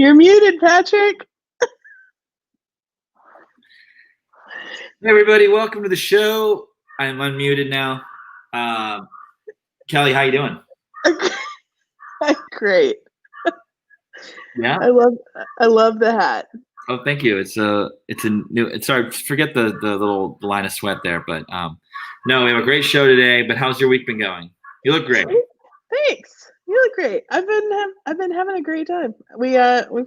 You're muted, Patrick. Hey everybody, welcome to the show. I'm unmuted now. Kelly, how you doing? Great. Yeah. I love the hat. Oh, thank you. It's a new. Sorry, forget the little line of sweat there, but no, we have a great show today. But how's your week been going? You look great. Thanks. You look great. I've been having a great time. We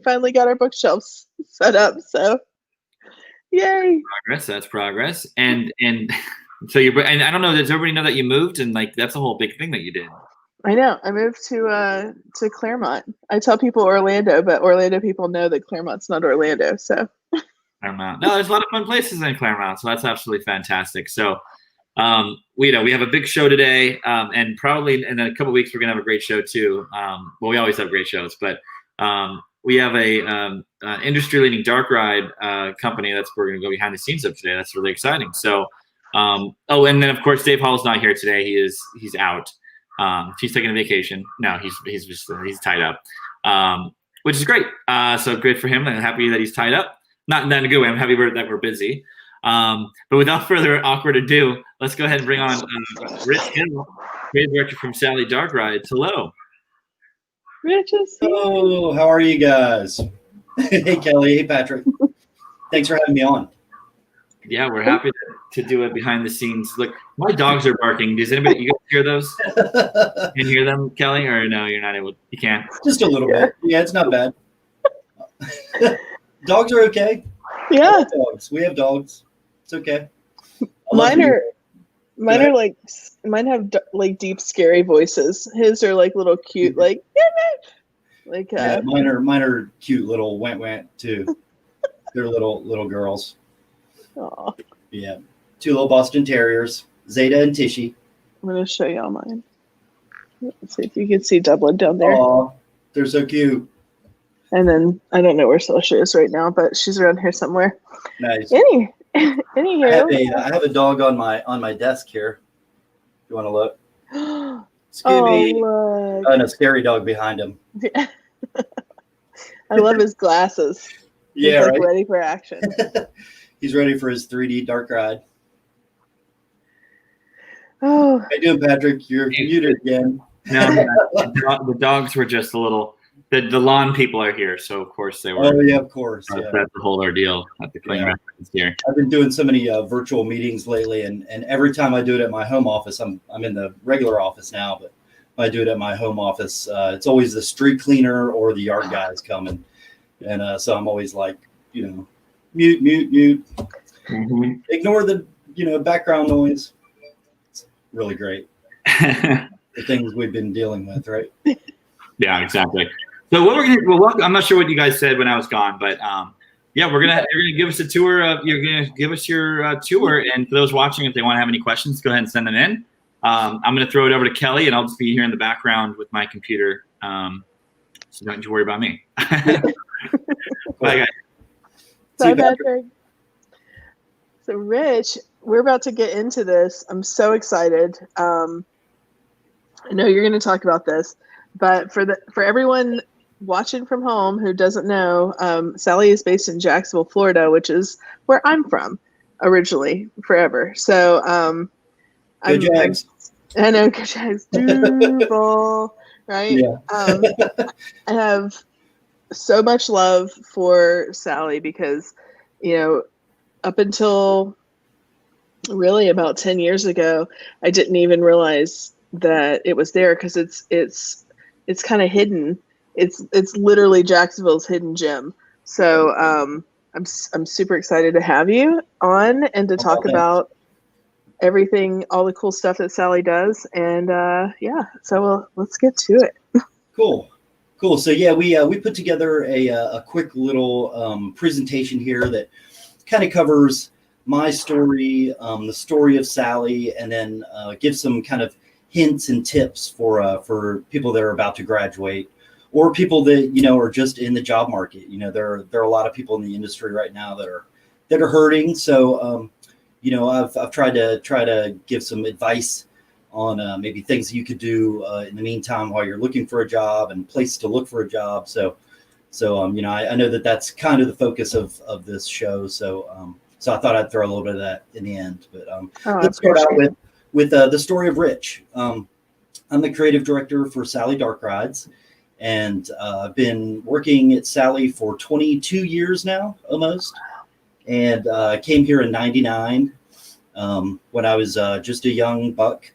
finally got our bookshelves set up, so yay. Progress. That's progress. And so and I don't know. Does everybody know that you moved? And like that's a whole big thing that you did. I know. I moved to Claremont. I tell people Orlando, but Orlando people know that Claremont's not Orlando. So Claremont. No, there's a lot of fun places in Claremont, so that's absolutely fantastic. So we have a big show today, and probably in a couple of weeks we're gonna have a great show too. Well, we always have great shows, but we have a industry-leading dark ride company that's we're gonna go behind the scenes of today. That's really exciting. So, and then of course Dave Hall's not here today. He's out. He's taking a vacation. No, he's tied up, which is great. So good for him. I'm happy that he's tied up. Not in a good way. I'm happy that we're busy. But without further awkward ado, let's go ahead and bring on Rich Hill, creative director from Sally Dark Rides. Hello. Rich is here. Oh, how are you guys? Hey, Kelly. Hey, Patrick. Thanks for having me on. Yeah, we're happy to do it behind the scenes. Look, my dogs are barking. Does anybody you guys hear those? Can you hear them, Kelly? Or no, you're not able. You can't. Just a little bit. Yeah, it's not bad. Dogs are okay. Yeah. We have dogs. It's okay. Mine have like deep, scary voices. His are like little cute, like yeah, mine are cute little went too. They're little girls. Aww. Yeah, 2 little Boston Terriers, Zeta and Tishy. I'm gonna show y'all mine. Let's see if you can see Dublin down there. Aw, they're so cute. And then I don't know where Celestia is right now, but she's around here somewhere. Nice. Anywho, I have a dog on my desk here. You want to look? Scooby. Oh, and a scary dog behind him. Yeah. I love his glasses. Yeah, He's right. Ready for action. He's ready for his 3D dark ride. Oh. How you doing, Patrick? You're muted again. No, the dogs were just a little. The lawn people are here, so of course they were. Oh yeah, of course. Yeah. That's the whole ordeal at the clean reference here. I've been doing so many virtual meetings lately, and every time I do it at my home office, I'm in the regular office now, but when I do it at my home office, it's always the street cleaner or the yard guys coming, and so I'm always like, mute. Mm-hmm. Ignore the background noise. It's really great. The things we've been dealing with, right? Yeah, exactly. So what we're gonna I'm not sure what you guys said when I was gone, but yeah, you're gonna give us a tour of you're gonna give us your tour, and for those watching, if they want to have any questions, go ahead and send them in. I'm gonna throw it over to Kelly, and I'll just be here in the background with my computer. So don't you worry about me. Bye, guys. Bye, Patrick. So, Rich, we're about to get into this. I'm so excited. I know you're going to talk about this, but for everyone watching from home who doesn't know, Sally is based in Jacksonville, Florida, which is where I'm from originally, forever. So, Go Jags. I know, go Jags. Duval, right? Yeah. I have so much love for Sally because, up until really about 10 years ago, I didn't even realize that it was there because it's kind of hidden. It's literally Jacksonville's hidden gem. So I'm super excited to have you on and to talk about everything, all the cool stuff that Sally does. And so let's get to it. Cool. So yeah, we put together a quick little presentation here that kind of covers my story, the story of Sally, and then give some kind of hints and tips for people that are about to graduate or people that are just in the job market. There are a lot of people in the industry right now that are hurting. So I've tried to give some advice on maybe things that you could do in the meantime while you're looking for a job and places to look for a job. So So, I know that that's kind of the focus of this show. So I thought I'd throw a little bit of that in the end. But let's start out with the story of Rich. I'm the creative director for Sally Dark Rides, and I've been working at Sally for 22 years now, almost. And I came here in '99 when I was just a young buck.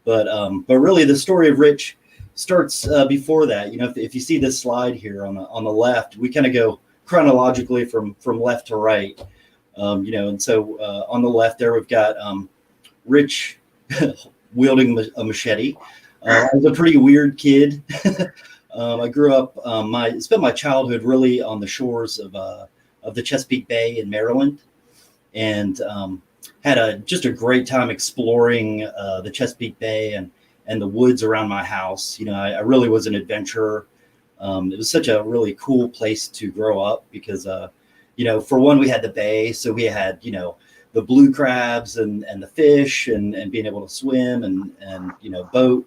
But really, the story of Rich starts before that. If you see this slide here on the left, we kind of go chronologically from left to right. And so on the left there, we've got Rich wielding a machete. I was a pretty weird kid. I grew up, spent my childhood really on the shores of the Chesapeake Bay in Maryland, and had just a great time exploring the Chesapeake Bay and the woods around my house. I really was an adventurer. It was such a really cool place to grow up because for one, we had the bay, so we had the blue crabs and the fish and being able to swim and boat.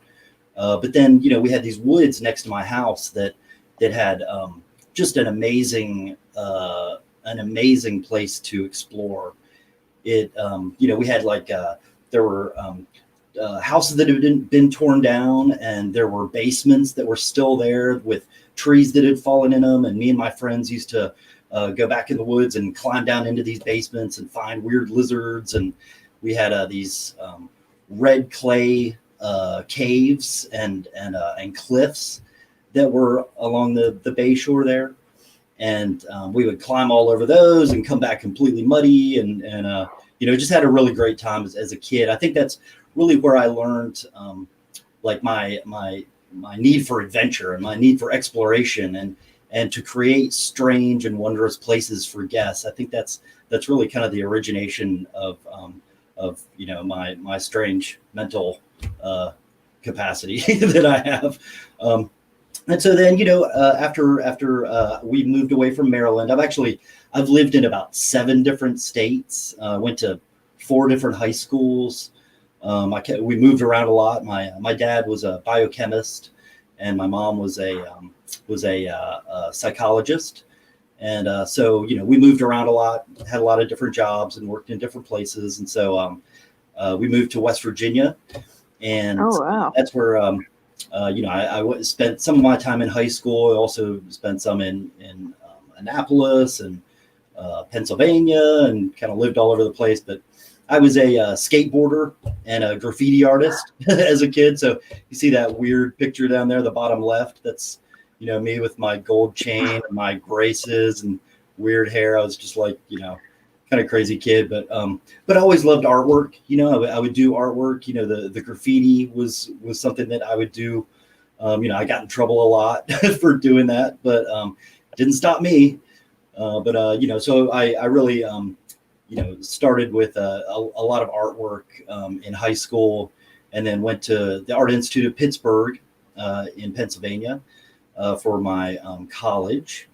But then we had these woods next to my house that had just an amazing place to explore. We had there were houses that had been torn down, and there were basements that were still there with trees that had fallen in them. And me and my friends used to go back in the woods and climb down into these basements and find weird lizards. And we had these red clay caves and cliffs that were along the bay shore there. And we would climb all over those and come back completely muddy and just had a really great time as a kid. I think that's really where I learned my need for adventure and my need for exploration and to create strange and wondrous places for guests. I think that's really kind of the origination of my strange mental capacity that I have. And so then, after we moved away from Maryland, I've lived in about 7 different states. Went to 4 different high schools. We moved around a lot. My dad was a biochemist, and my mom was a psychologist. And so we moved around a lot, had a lot of different jobs, and worked in different places. And so we moved to West Virginia, and that's where I spent some of my time in high school. I also spent some in Annapolis and Pennsylvania, and kind of lived all over the place. But I was a skateboarder and a graffiti artist as a kid. So you see that weird picture down there, the bottom left. That's me with my gold chain and my braces and weird hair. I was just kind of crazy kid, but I always loved artwork. I would do artwork. The graffiti was something that I would do. I got in trouble a lot for doing that, but didn't stop me. So I really started with a lot of artwork in high school, and then went to the Art Institute of Pittsburgh in Pennsylvania for my college,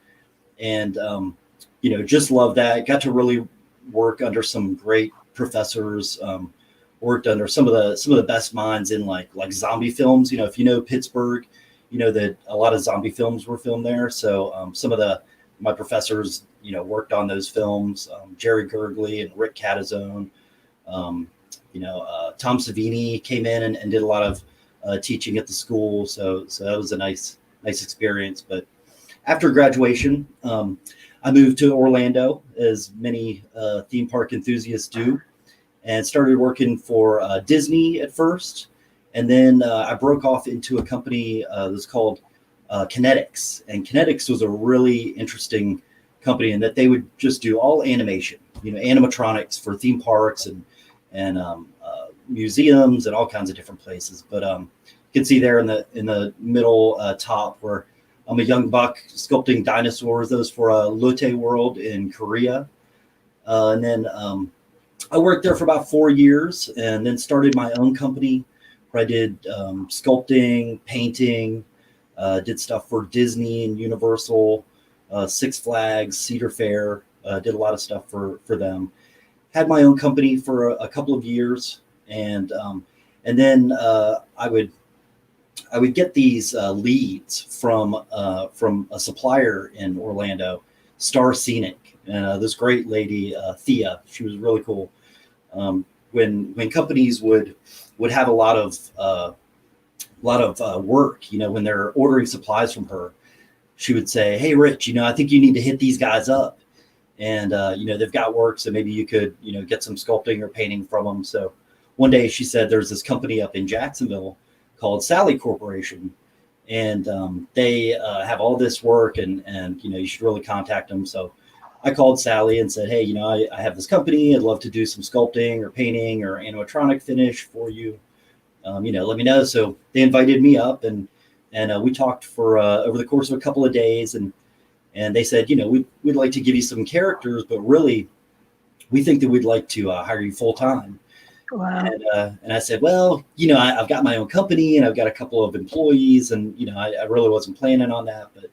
and just loved that. Got to really work under some great professors. Worked under some of the best minds in like zombie films. If Pittsburgh, that a lot of zombie films were filmed there. So some of my professors, worked on those films. Jerry Gergley and Rick Catazone. Tom Savini came in and did a lot of teaching at the school. So that was a nice experience. But after graduation, I moved to Orlando, as many theme park enthusiasts do, and started working for Disney at first. And then I broke off into a company that was called Kinetics. And Kinetics was a really interesting company in that they would just do all animation, animatronics for theme parks and museums and all kinds of different places. But you can see there in the middle top where I'm a young buck sculpting dinosaurs. Those for Lotte World in Korea. And then I worked there for about 4 years, and then started my own company where I did sculpting, painting, did stuff for Disney and Universal, Six Flags, Cedar Fair, did a lot of stuff for them. Had my own company for a couple of years, and then I would I would get these leads from a supplier in Orlando, Star Scenic, and this great lady Thea. She was really cool. When companies would have a lot of work, when they're ordering supplies from her, she would say, "Hey, Rich, I think you need to hit these guys up, and they've got work, so maybe you could get some sculpting or painting from them." So one day she said there's this company up in Jacksonville called Sally Corporation, and they have all this work, and you should really contact them. So I called Sally and said, "Hey, I have this company. I'd love to do some sculpting or painting or animatronic finish for you. Let me know." So they invited me up, and we talked for over the course of a couple of days, and they said, we'd like to give you some characters, but really, we think that we'd like to hire you full time. Wow. And I said, well, I've got my own company and I've got a couple of employees, and I really wasn't planning on that, but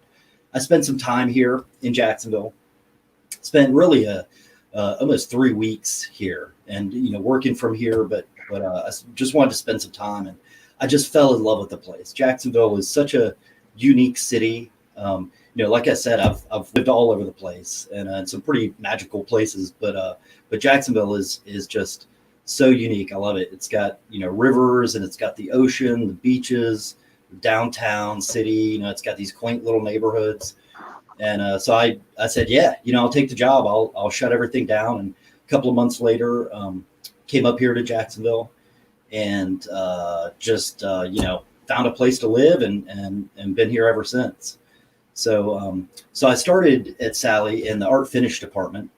I spent some time here in Jacksonville. Spent really almost 3 weeks here, and working from here, but I just wanted to spend some time, and I just fell in love with the place. Jacksonville is such a unique city. Like I said, I've lived all over the place and in some pretty magical places, but Jacksonville is just so unique. I love it. It's got rivers, and it's got the ocean, the beaches, downtown city. It's got these quaint little neighborhoods. And so I said, yeah, I'll take the job. I'll shut everything down. And a couple of months later, came up here to Jacksonville, and just found a place to live, and been here ever since. So I started at Sally in the art finish department,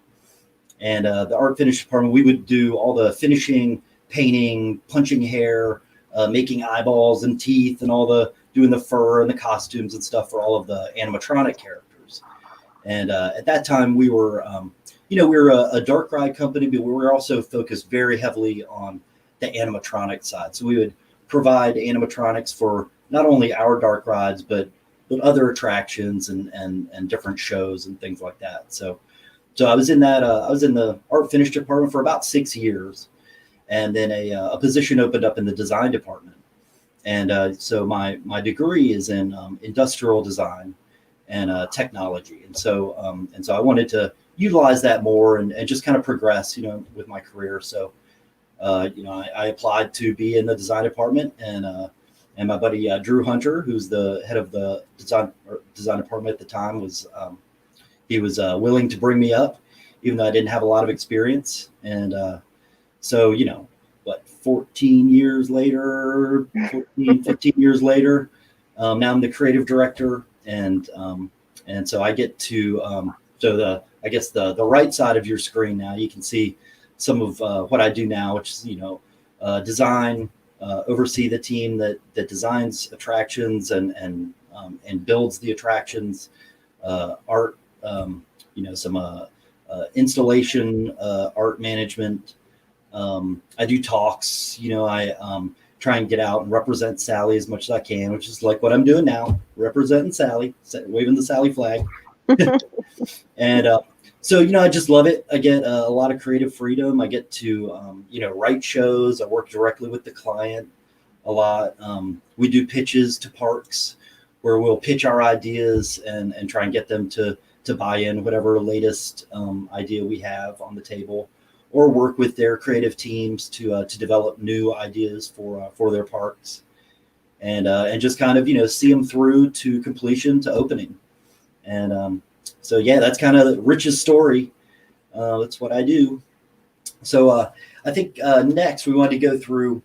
and the art finish department, we would do all the finishing, painting, punching hair, making eyeballs and teeth, and doing the fur and the costumes and stuff for all of the animatronic characters. And at that time, we were we were a dark ride company, but we were also focused very heavily on the animatronic side. So we would provide animatronics for not only our dark rides, but other attractions and different shows and things like that. So I was in that. I was in the art finish department for about 6 years, and then a position opened up in the design department. And so my degree is in industrial design and technology, and so I wanted to utilize that more and just kind of progress, with my career. So I applied to be in the design department, and my buddy Drew Hunter, who's the head of the design department at the time, was willing to bring me up, even though I didn't have a lot of experience. And so 15 years later, now I'm the creative director, and so I get to the right side of your screen now, you can see some of what I do now, which is design, oversee the team that designs attractions and builds the attractions, art, some installation, art management. I do talks. I try and get out and represent Sally as much as I can, which is like what I'm doing now, representing Sally, waving the Sally flag. And so I just love it. I get a lot of creative freedom. I get to write shows. I work directly with the client a lot. We do pitches to parks where we'll pitch our ideas and try and get them to buy in whatever latest idea we have on the table, or work with their creative teams to develop new ideas for their parks, and just kind of see them through to completion, to opening. And so yeah, that's kind of Rich's story. That's what I do. So I think next we wanted to go through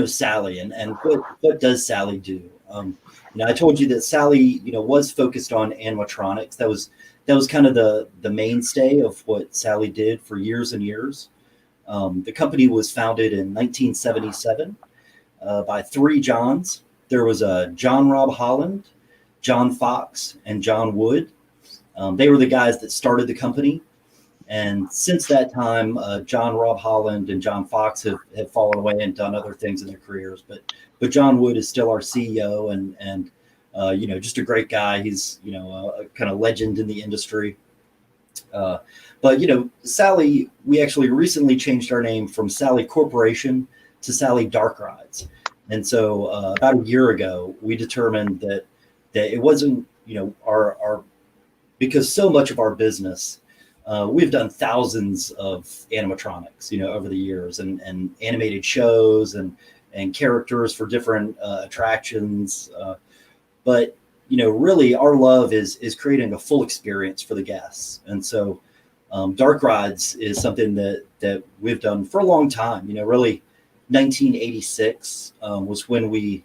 Sally and what does Sally do. I told you that Sally was focused on animatronics. That was kind of the mainstay of what Sally did for years and years. The company was founded in 1977 by 3 Johns. There was John Rob Holland, John Fox, and John Wood. They were the guys that started the company. And since that time, John Rob Holland and John Fox have fallen away and done other things in their careers. But John Wood is still our CEO, and just a great guy. He's a kind of legend in the industry. But Sally, we actually recently changed our name from Sally Corporation to Sally Dark Rides. And so about a year ago, we determined that it wasn't, our because so much of our business, we've done thousands of animatronics, over the years, and animated shows and characters for different attractions. But really our love is creating a full experience for the guests. And so Dark Rides is something that we've done for a long time. Really 1986 was when we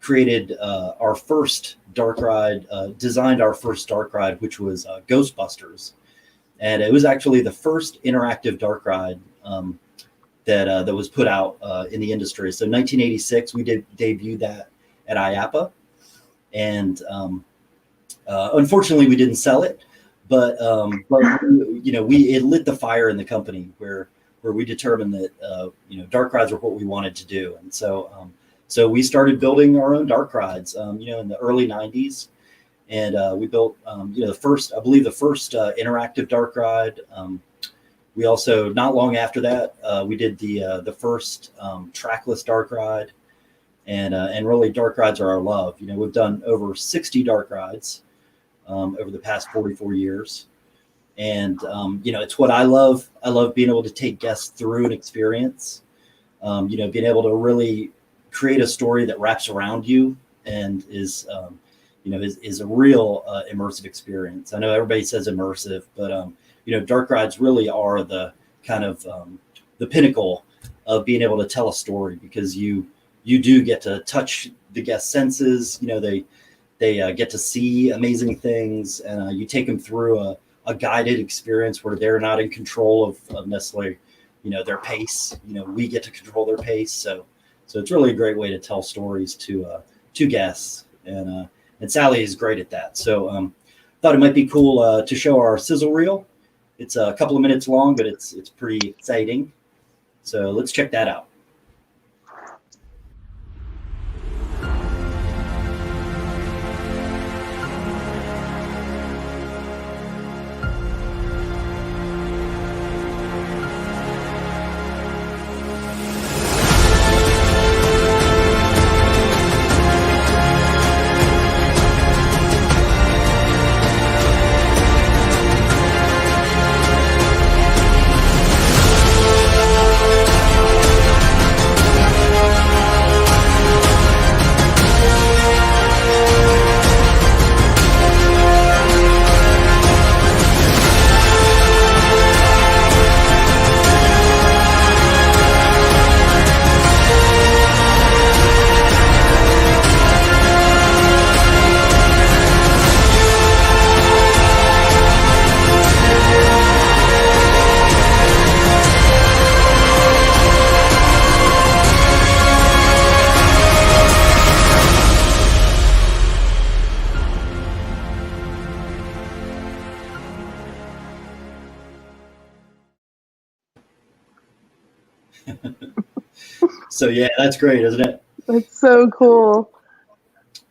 created our first dark ride, designed our first dark ride, which was Ghostbusters. And it was actually the first interactive dark ride that was put out in the industry. So 1986, we did debut that at IAAPA. And unfortunately, we didn't sell it. But it lit the fire in the company where we determined that dark rides were what we wanted to do, and so we started building our own dark rides, in the early '90s, and we built the first interactive dark ride. We also, not long after that, we did the first trackless dark ride, and really dark rides are our love. We've done over 60 dark rides over the past 44 years. And, it's what I love. I love being able to take guests through an experience, being able to really create a story that wraps around you and is a real immersive experience. I know everybody says immersive, but, dark rides really are the kind of the pinnacle of being able to tell a story, because you do get to touch the guest senses. They get to see amazing things, and you take them through a guided experience where they're not in control of necessarily, their pace. We get to control their pace. So it's really a great way to tell stories to guests, and Sally is great at that. So thought it might be cool to show our sizzle reel. It's a couple of minutes long, but it's pretty exciting. So let's check that out. So yeah, that's great, isn't it? That's so cool.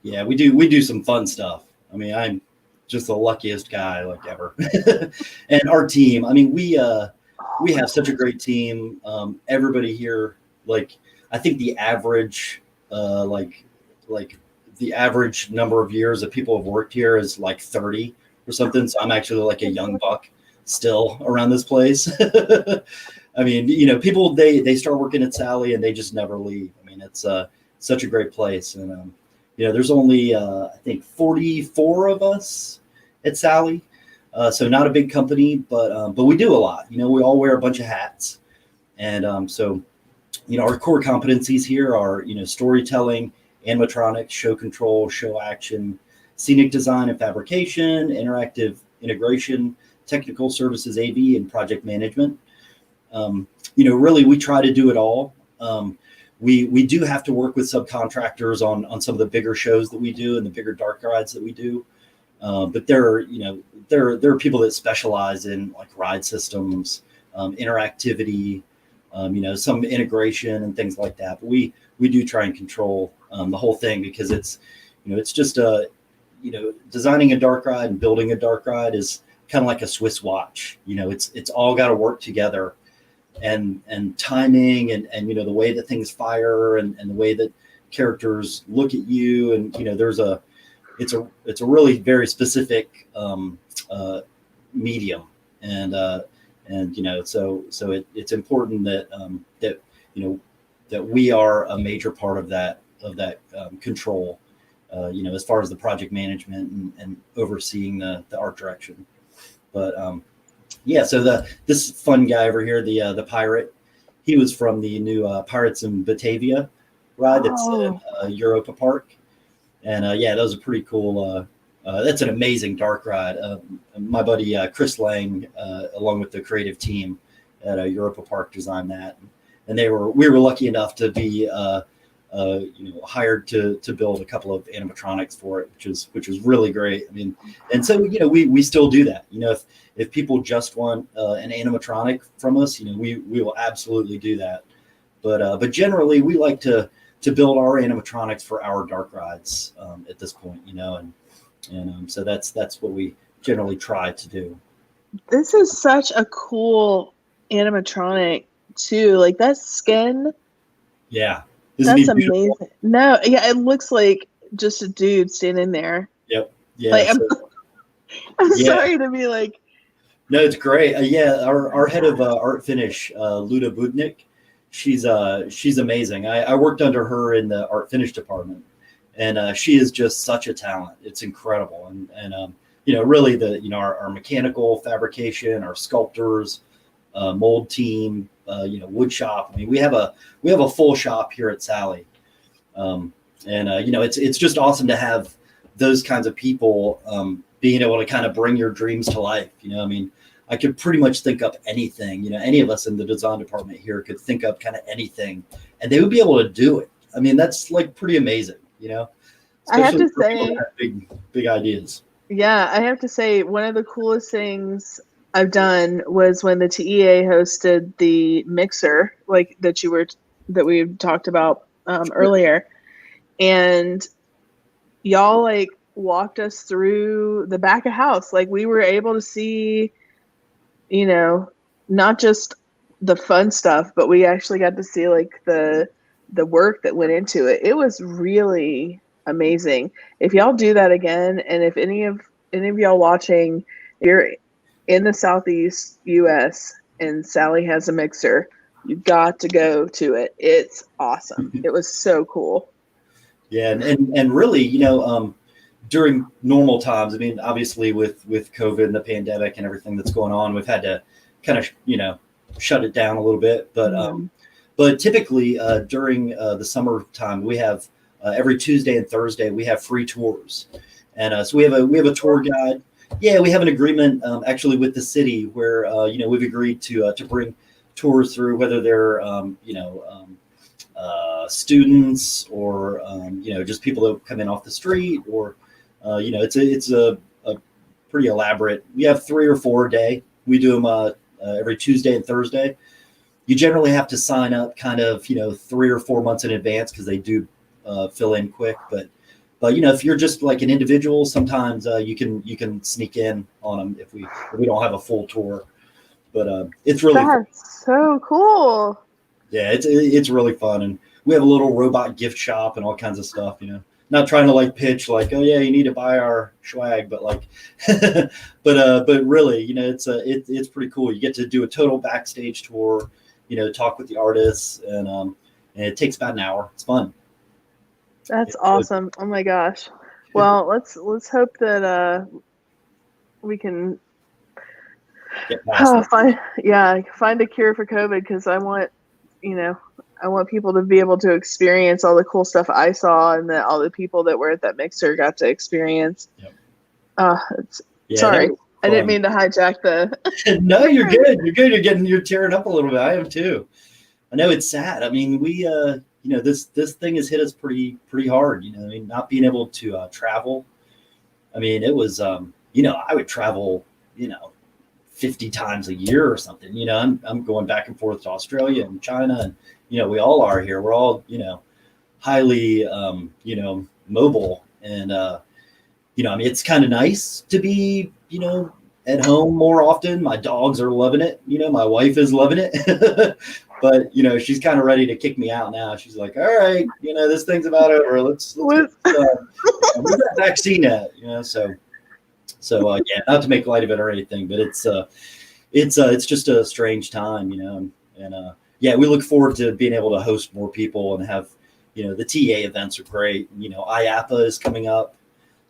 Yeah, we do some fun stuff. I mean, I'm just the luckiest guy ever. And our team, I mean, we have such a great team. Everybody here, I think the average the average number of years that people have worked here is 30 or something. So I'm actually a young buck still around this place. I mean, people, they start working at Sally and they just never leave. I mean, it's such a great place. And, there's only, I think 44 of us at Sally. So not a big company, but we do a lot. We all wear a bunch of hats. And so, our core competencies here are, storytelling, animatronics, show control, show action, scenic design and fabrication, interactive integration, technical services, AV, and project management. Really, we try to do it all. We do have to work with subcontractors on some of the bigger shows that we do and the bigger dark rides that we do. But there are people that specialize in ride systems, interactivity, some integration and things like that. But we do try and control the whole thing, because it's just designing a dark ride and building a dark ride is kind of like a Swiss watch. It's all got to work together and timing and you know the way that things fire and the way that characters look at you, and you know it's a really very specific medium, and you know so it's important that that you know that we are a major part of that control, you know, as far as the project management and overseeing the art direction. But yeah, so this fun guy over here, the pirate, he was from the new Pirates in Batavia ride that's at Europa Park, and yeah, that was a pretty cool. That's an amazing dark ride. My buddy Chris Lang, along with the creative team at Europa Park, designed that, and we were lucky enough to be you know, hired to build a couple of animatronics for it, which was really great. I mean, and so you know we still do that. You know, if people just want an animatronic from us, you know, we will absolutely do that. But generally we like to build our animatronics for our dark rides at this point, you know, and so that's what we generally try to do. This is such a cool animatronic too. Like that skin. Yeah. That's amazing. No, yeah, it looks like just a dude standing there. Yep. Yeah. Like, I'm sorry to be like. No, it's great. Yeah, our head of art finish, Luda Budnik, she's amazing. I worked under her in the art finish department, and she is just such a talent. It's incredible, and you know, really our mechanical fabrication, our sculptors, mold team, you know, wood shop. I mean, we have a full shop here at Sally, and you know, it's just awesome to have those kinds of people being able to kind of bring your dreams to life. You know, I mean, I could pretty much think up anything. You know, any of us in the design department here could think up kind of anything, and they would be able to do it. I mean, that's like pretty amazing. You know, I have to say, big ideas. Yeah, I have to say one of the coolest things I've done was when the TEA hosted the mixer, like that we talked about earlier, and y'all like walked us through the back of house. Like we were able to see, you know, not just the fun stuff, but we actually got to see like the work that went into it. It was really amazing. If y'all do that again, and if any of y'all watching, you're in the Southeast US and Sally has a mixer, you got to go to it. It's awesome. It was so cool. Yeah, and really, you know, during normal times, I mean, obviously with COVID and the pandemic and everything that's going on, we've had to kind of, you know, shut it down a little bit. But typically during the summertime, we have every Tuesday and Thursday we have free tours, and so we have a tour guide. Yeah, we have an agreement actually with the city where you know, we've agreed to bring tours through, whether they're you know, students or you know, just people that come in off the street, or you know, it's a pretty elaborate. We have 3 or 4 a day. We do them every Tuesday and Thursday. You generally have to sign up kind of, you know, 3 or 4 months in advance because they do fill in quick. But you know, if you're just like an individual, sometimes you can sneak in on them if we don't have a full tour. But it's really so cool. Yeah, it's really fun, and we have a little robot gift shop and all kinds of stuff. You know, not trying to like pitch like, oh yeah, you need to buy our swag, but like, but really, you know, it's pretty cool. You get to do a total backstage tour. You know, talk with the artists, and it takes about an hour. It's fun. That's awesome. Oh my gosh. Well, let's hope that we can find a cure for COVID, because I want people to be able to experience all the cool stuff I saw, and that all the people that were at that mixer got to experience. Yep. Sorry, I didn't mean to hijack the. No, you're good. You're good. You're tearing up a little bit. I am too. I know it's sad. I mean, we you know, this thing has hit us pretty hard. You know, I mean, not being able to travel. I mean, it was you know, I would travel, you know, 50 times a year or something. You know, I'm going back and forth to Australia and China, and you know, we all are here. We're all, you know, highly you know, mobile, and you know, I mean, it's kind of nice to be, you know, at home more often. My dogs are loving it. My wife is loving it. But she's kind of ready to kick me out now. She's like, all right, this thing's about over. Let's get where's that vaccine at? So yeah, not to make light of it or anything, but it's just a strange time, and yeah, we look forward to being able to host more people and have, the TA events are great. IAPA is coming up.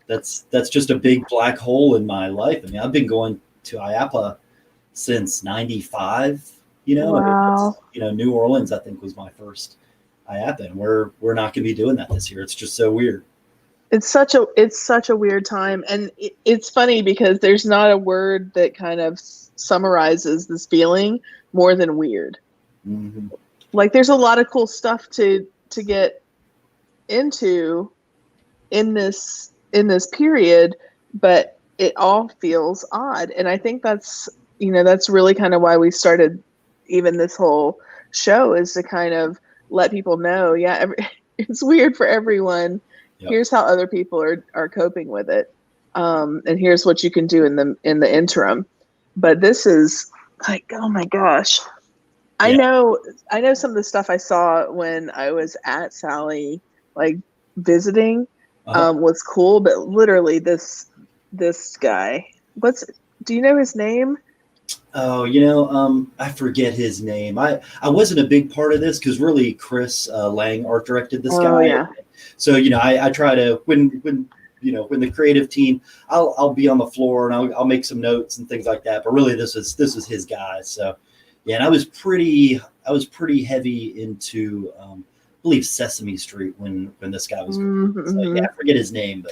That's just a big black hole in my life. I mean, I've been going to IAPA since '95. Wow. New Orleans, I think, was my first IAPA, and we're not going to be doing that this year. It's just so weird. It's such a weird time, and it's funny because there's not a word that kind of summarizes this feeling more than weird. Mm-hmm. Like, there's a lot of cool stuff to get into in this period, but it all feels odd, and I think that's really kind of why we started even this whole show, is to kind of let people know, it's weird for everyone. Yep. Here's how other people are coping with it, and here's what you can do in the interim. But this is like, oh my gosh, I know some of the stuff I saw when I was at Sally, like visiting, was cool, but literally this guy, do you know his name? Oh, I forget his name. I wasn't a big part of this because really Chris Lang art directed this guy. Yeah. So, I try to, when the creative team, I'll be on the floor and I'll make some notes and things like that. But really this is his guy. So yeah, and I was pretty heavy into, I believe Sesame Street when this guy was, so, yeah, I forget his name,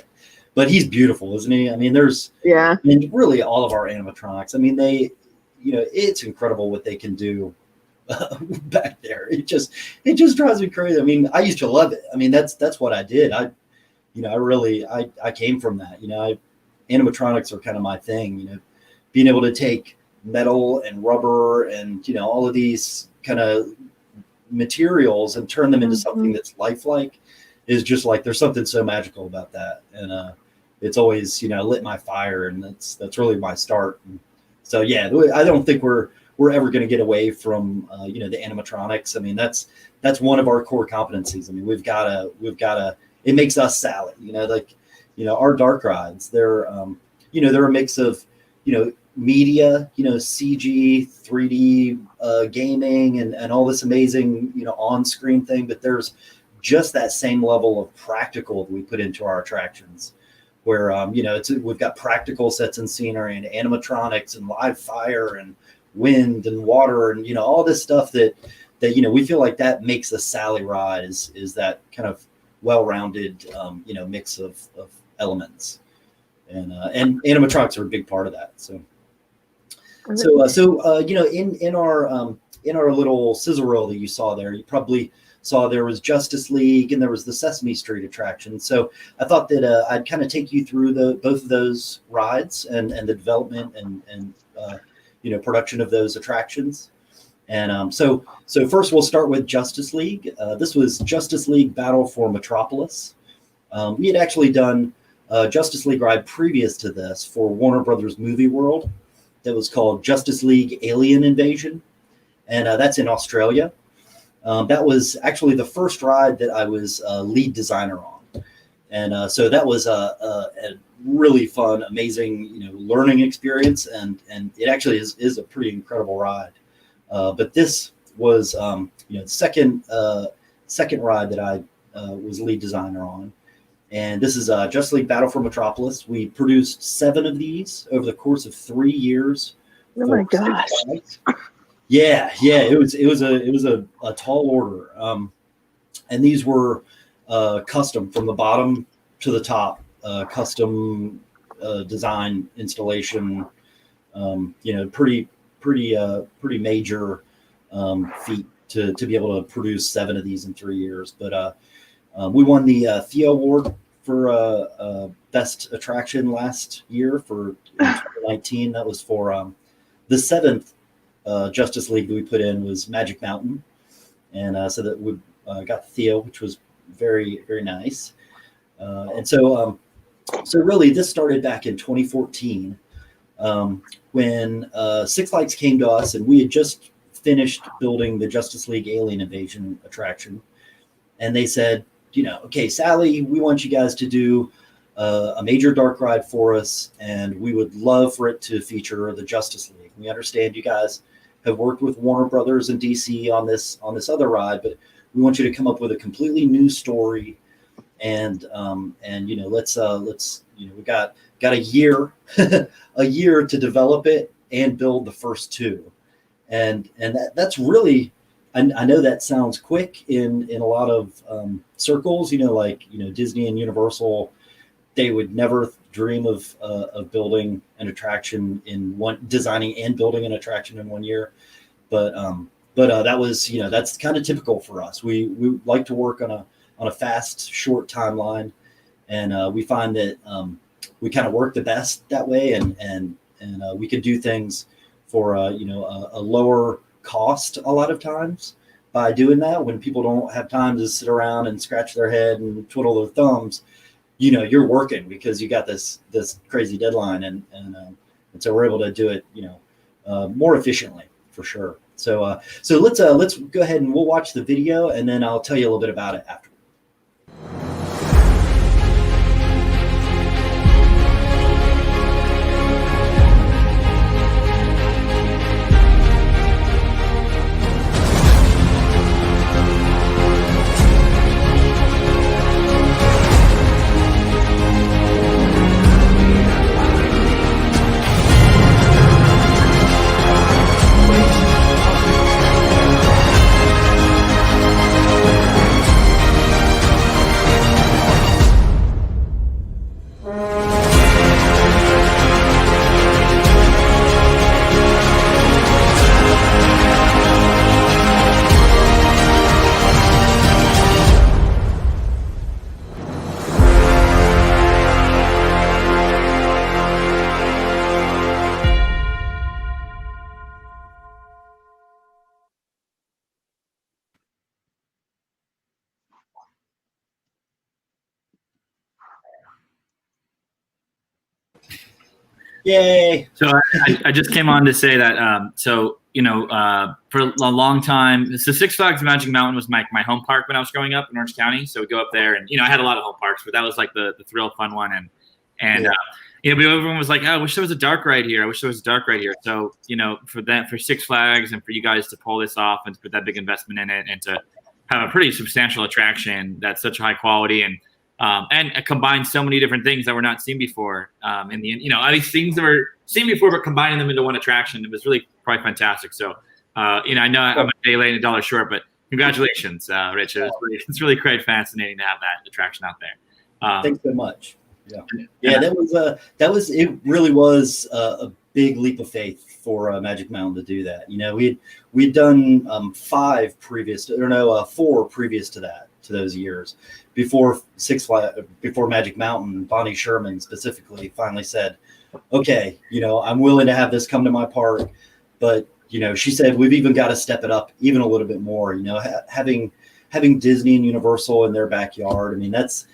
but he's beautiful, isn't he? I mean, and really all of our animatronics, I mean, it's incredible what they can do back there. It just drives me crazy. I mean, I used to love it. I mean, that's what I did. I came from that. Animatronics are kind of my thing. Being able to take metal and rubber and all of these kind of materials and turn them into something that's lifelike is just like, there's something so magical about that. And it's always lit my fire, and that's really my start. And so yeah, I don't think we're ever going to get away from the animatronics. I mean, that's one of our core competencies. I mean, we've got to. It makes us Sally. Our dark rides. They're they're a mix of media, CG, 3D gaming, and all this amazing on-screen thing. But there's just that same level of practical that we put into our attractions, where we've got practical sets and scenery and animatronics and live fire and wind and water and all this stuff that we feel like that makes a Sally ride is that kind of well-rounded mix of elements, and animatronics are a big part of that. So in our little sizzle reel that you saw there, you probably saw there was Justice League and there was the Sesame Street attraction. So I thought that I'd kind of take you through both of those rides and the development and production of those attractions. And so first we'll start with Justice League. This was Justice League Battle for Metropolis. We had actually done a Justice League ride previous to this for Warner Brothers Movie World that was called Justice League Alien Invasion. And that's in Australia. That was actually the first ride that I was lead designer on. And so that was a really fun, amazing, learning experience. And it actually is a pretty incredible ride. But this was, the second ride that I was lead designer on. And this is Justice League Battle for Metropolis. We produced 7 of these over the course of 3 years. Oh my gosh. Yeah. It was a tall order. And these were custom from the bottom to the top, custom design installation, pretty major feat to be able to produce 7 of these in 3 years. But we won the Theo Award for Best Attraction last year for 2019. That was for the 7th Justice League that we put in was Magic Mountain. And so that we got Theo, which was very, very nice. And so really this started back in 2014. when Six Flags came to us, and we had just finished building the Justice League Alien Invasion attraction, and they said, okay, Sally, we want you guys to do a major dark ride for us, and we would love for it to feature the Justice League. We understand you guys have worked with Warner Brothers and DC on this other ride, but we want you to come up with a completely new story, and let's we got a year a year to develop it and build the first two, and that's really, I know that sounds quick in a lot of circles, Disney and Universal, they would never dream of building an attraction designing and building an attraction in 1 year, but that was, that's kind of typical for us. We like to work on a fast, short timeline, and we find that we kind of work the best that way, and we can do things for a lower cost a lot of times by doing that. When people don't have time to sit around and scratch their head and twiddle their thumbs, you're working because you got this crazy deadline, and so we're able to do it more efficiently for sure. So let's go ahead and we'll watch the video, and then I'll tell you a little bit about it after. Yay! So I just came on to say that. For a long time, so Six Flags Magic Mountain was my home park when I was growing up in Orange County. So we go up there, and I had a lot of home parks, but that was like the thrill, fun one. But everyone was like, "Oh, I wish there was a dark ride here. I wish there was a dark ride here." So for Six Flags and for you guys to pull this off and to put that big investment in it and to have a pretty substantial attraction that's such high quality and combine so many different things that were not seen before. All these things that were seen before, but combining them into one attraction, it was really quite fantastic. So, I know I'm a day late and a dollar short, but congratulations, Rich. It's really quite fascinating to have that attraction out there. Thanks so much. Yeah. It really was a big leap of faith for Magic Mountain to do that. We'd done 4 previous to that, to those years. Before before Magic Mountain, Bonnie Sherman specifically finally said, okay, I'm willing to have this come to my park, but she said, we've even got to step it up even a little bit more, having Disney and Universal in their backyard. I mean, that's,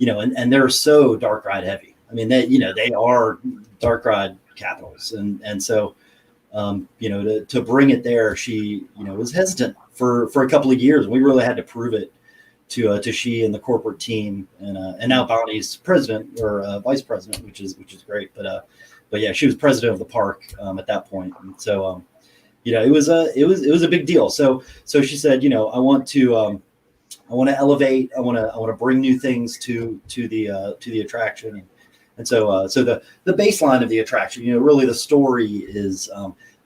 and they're so dark ride heavy. I mean, they are dark ride capitals. And so, to bring it there, she, was hesitant for a couple of years. We really had to prove it to she and the corporate team, and now Bonnie's president or vice president, which is great. But yeah, she was president of the park at that point, and so it was a big deal. So she said, I want to elevate, I want to bring new things to the attraction, and so the baseline of the attraction, really the story is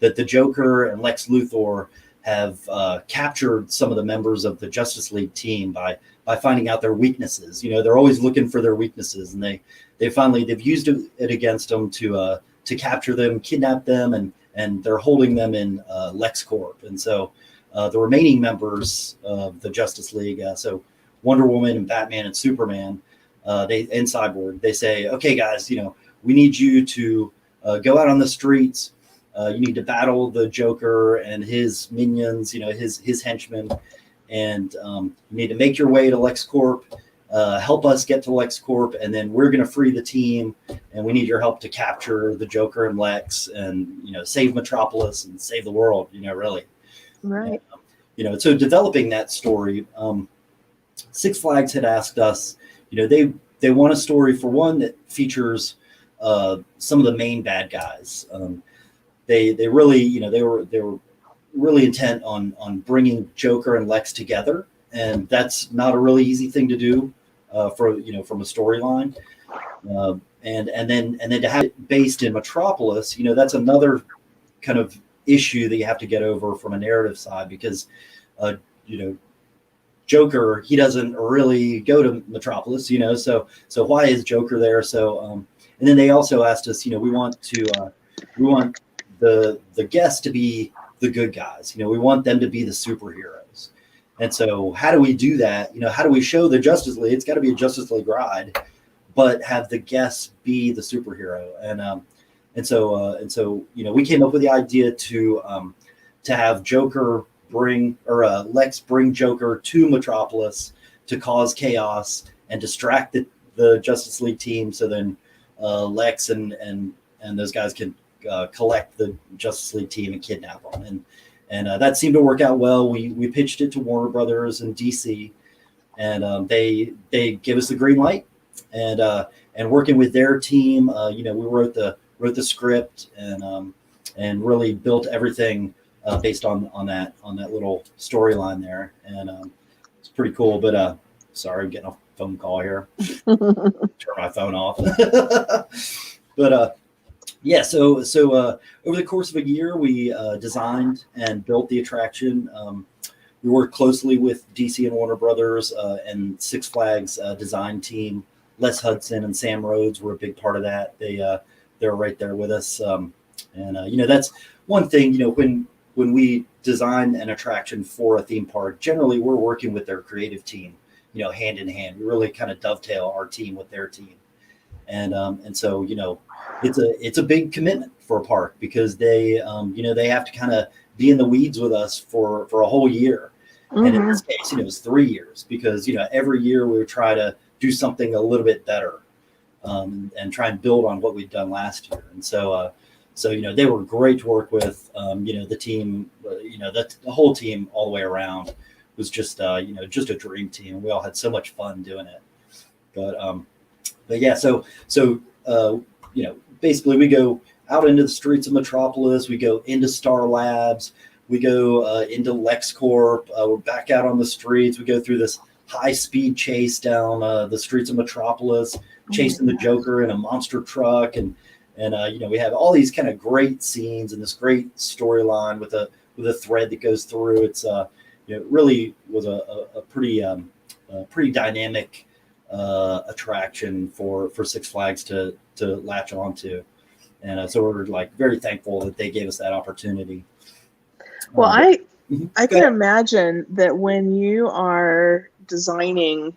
that the Joker and Lex Luthor have captured some of the members of the Justice League team by finding out their weaknesses. They're always looking for their weaknesses, and they've used it against them to capture them, kidnap them, and they're holding them in LexCorp. And so the remaining members of the Justice League, so Wonder Woman and Batman and Superman, and Cyborg, they say, okay, guys, we need you to go out on the streets. You need to battle the Joker and his minions, his henchmen, and you need to make your way to LexCorp. help us get to LexCorp, and then we're going to free the team, and we need your help to capture the Joker and Lex, and save Metropolis and save the world. Really, Right. So developing that story, Six Flags had asked us. They want a story, for one, that features some of the main bad guys. They really, they were really intent on bringing Joker and Lex together, and that's not a really easy thing to do. From a storyline, and then to have it based in Metropolis, that's another kind of issue that you have to get over from a narrative side, because Joker, he doesn't really go to Metropolis, so why is Joker there? So and then they also asked us, we want the guests to be the good guys, we want them to be the superheroes. And so how do we do that? How do we show the Justice League? It's got to be a Justice League ride, but have the guests be the superhero. And so we came up with the idea to have Joker Lex bring Joker to Metropolis to cause chaos and distract the Justice League team. So then Lex and those guys can collect the Justice League team and kidnap them. And that seemed to work out well. We pitched it to Warner Brothers and DC, and they gave us the green light. And working with their team, we wrote the script and really built everything based on that little storyline there. And it's pretty cool. But sorry, I'm getting a phone call here. Turn my phone off. But yeah, so over the course of a year, we designed and built the attraction. We worked closely with DC and Warner Brothers and Six Flags design team. Les Hudson and Sam Rhodes were a big part of that. They're right there with us. That's one thing. When we design an attraction for a theme park, generally we're working with their creative team, hand in hand. We really kind of dovetail our team with their team. And so it's a big commitment for a park, because they have to kind of be in the weeds with us for a whole year. Mm-hmm. And in this case, it's 3 years, because every year we would try to do something a little bit better, and try and build on what we'd done last year. And so they were great to work with. The team, the whole team all the way around was just a dream team. We all had so much fun doing it. But yeah, so basically we go out into the streets of Metropolis. We go into Star Labs. We go into LexCorp. We're back out on the streets. We go through this high-speed chase down the streets of Metropolis, chasing the Joker in a monster truck, and we have all these kind of great scenes and this great storyline with a thread that goes through. It's it really was a pretty dynamic attraction for Six Flags to latch onto, and so we're very thankful that they gave us that opportunity. Well, I can imagine that when you are designing,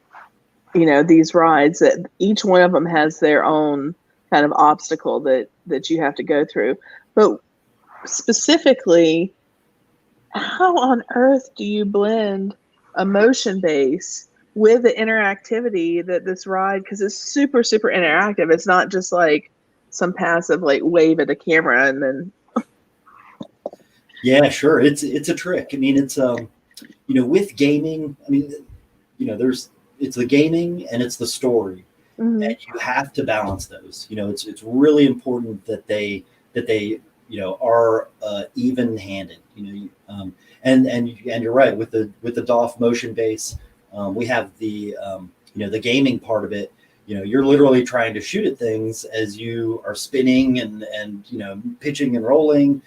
these rides, that each one of them has their own kind of obstacle that you have to go through. But specifically, how on earth do you blend a motion base with the interactivity that this ride, because it's super, super interactive. It's not just like some passive wave at the camera and then. Yeah, sure. It's a trick. I mean, it's with gaming, I mean, it's the gaming and it's the story. Mm-hmm. And you have to balance those. It's really important that they are even-handed. And you're right, with the DOF motion base, we have the gaming part of it. You're literally trying to shoot at things as you are spinning and pitching and rolling,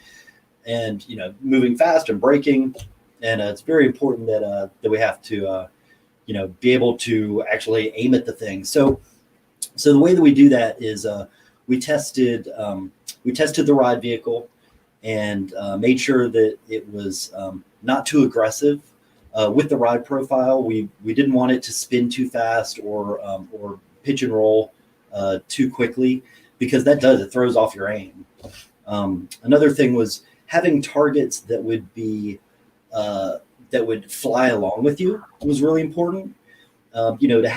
and moving fast and braking. And it's very important that we have to be able to actually aim at the thing. So the way that we do that is we tested the ride vehicle and made sure that it was not too aggressive with the ride profile. We didn't want it to spin too fast or pitch and roll too quickly, because it throws off your aim. Another thing was having targets that would be that would fly along with you was really important. to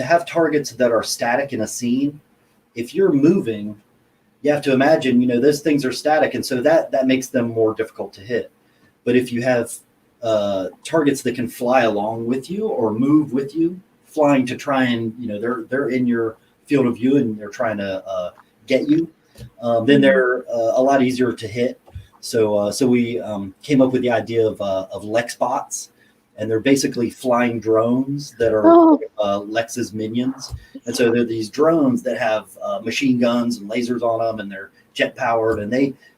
have targets that are static in a scene, if you're moving, you have to imagine, those things are static. And so that makes them more difficult to hit. But if you have targets that can fly along with you or move with you, flying to try and, they're in your field of view and they're trying to get you, then they're a lot easier to hit. So we came up with the idea of Lex bots, and they're basically flying drones that are Lex's minions. And so they're these drones that have machine guns and lasers on them, and they're jet powered, and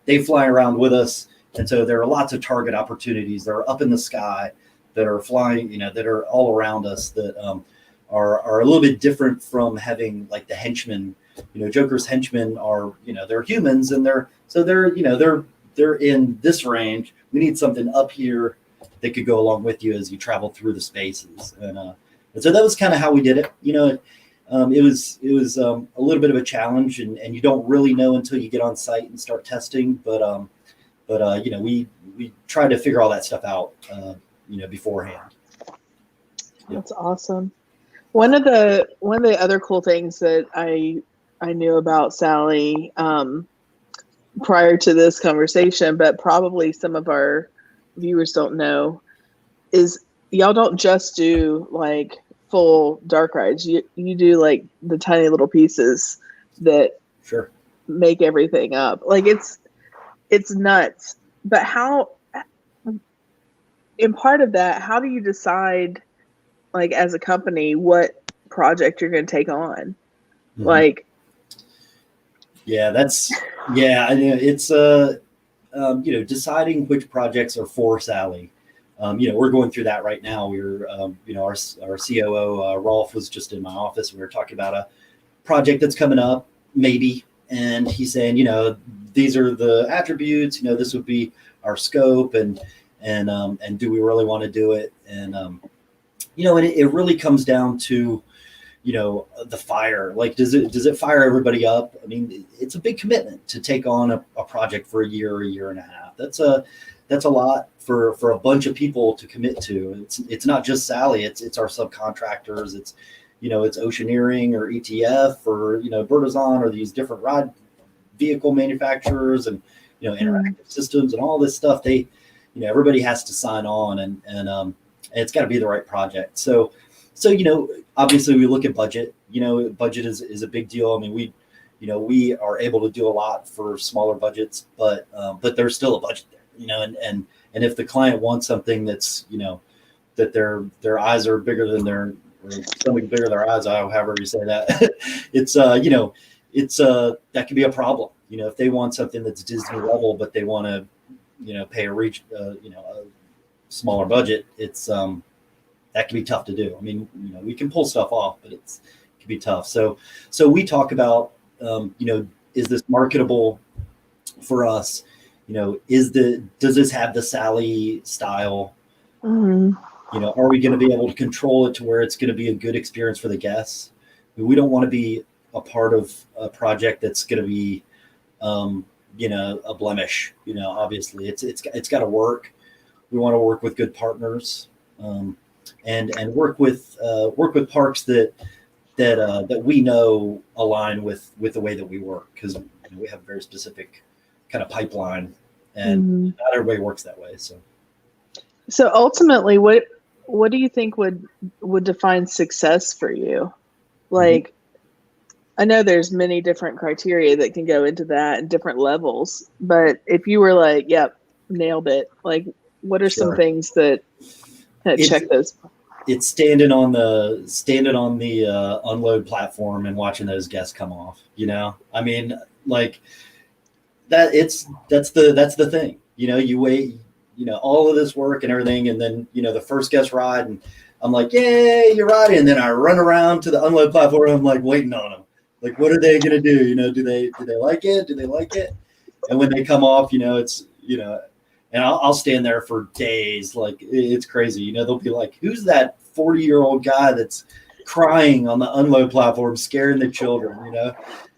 they fly around with us. And so there are lots of target opportunities that are up in the sky that are flying, that are all around us that are a little bit different from having like the henchmen. Joker's henchmen are, they're humans, and they're in this range. We need something up here that could go along with you as you travel through the spaces. And so that was kind of how we did it. It was a little bit of a challenge, and you don't really know until you get on site and start testing. But we try to figure all that stuff out, beforehand. That's awesome. One of the other cool things that I knew about Sally prior to this conversation, but probably some of our viewers don't know, is y'all don't just do like full dark rides. You do like the tiny little pieces that sure make everything up. Like it's nuts. But how, in part of that, how do you decide, like as a company, what project you're going to take on? Mm-hmm. Like, it's deciding which projects are for Sally. We're going through that right now. We're, our COO, Rolf, was just in my office. We were talking about a project that's coming up, maybe. And he's saying, these are the attributes, this would be our scope, and do we really want to do it? And, and it really comes down to, the fire. Like, does it fire everybody up? I mean, it's a big commitment to take on a project for a year and a half. That's a lot for a bunch of people to commit to. It's not just Sally. It's our subcontractors. It's Oceaneering or ETF or, Bertazon or these different ride vehicle manufacturers and, interactive systems and all this stuff. They, everybody has to sign on, and it's got to be the right project. So, obviously we look at budget. Budget is a big deal. I mean, we are able to do a lot for smaller budgets, but there's still a budget there, and if the client wants something that's, that their eyes are bigger than or something bigger than their eyes, however you say that, it's that could be a problem. If they want something that's Disney level, but they want to, pay a smaller budget, it's that can be tough to do. I mean, we can pull stuff off, but it can be tough. So we talk about, is this marketable for us? Does this have the Sally style? Mm-hmm. Are we going to be able to control it to where it's going to be a good experience for the guests? We don't want to be a part of a project that's going to be, a blemish. Obviously it's got to work. We want to work with good partners, and work with parks that we know align with the way that we work, because we have a very specific kind of pipeline, and not everybody works that way. So ultimately, what do you think would define success for you? Like, I know there's many different criteria that can go into that and different levels, but if you were like, yep, nailed it, like, what are some things that check those? It's standing on the unload platform and watching those guests come off. I mean, like that. That's the thing. You wait. All of this work and everything, and then the first guest ride, and I'm like, yay, you're riding, and then I run around to the unload platform, and I'm like waiting on them. Like, what are they gonna do? Do they like it? Do they like it? And when they come off, it's and I'll stand there for days. Like, it's crazy. They'll be like, who's that 40-year-old guy that's crying on the unload platform, scaring the children,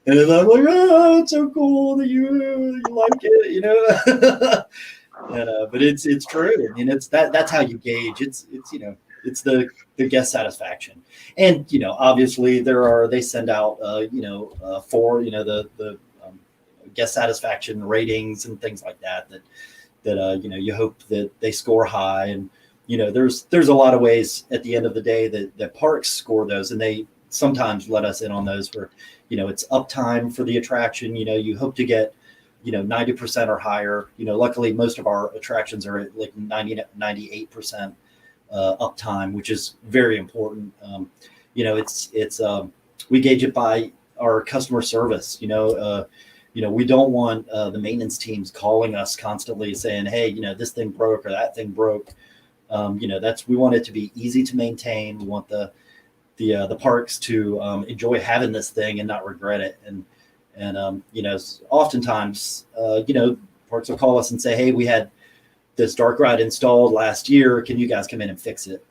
And I'm like, oh, it's so cool that you like it, but it's true. I mean, that's how you gauge. It's it's the guest satisfaction. And obviously they send out for the guest satisfaction ratings and things like that you hope that they score high. And there's a lot of ways at the end of the day that parks score those, and they sometimes let us in on those where it's uptime for the attraction. You hope to get 90% or higher. Luckily most of our attractions are at like 98% uptime, which is very important. It's we gauge it by our customer service. We don't want the maintenance teams calling us constantly saying, hey, this thing broke or that thing broke. We want it to be easy to maintain. We want the parks to enjoy having this thing and not regret it. And oftentimes, parks will call us and say, hey, we had this dark ride installed last year. Can you guys come in and fix it?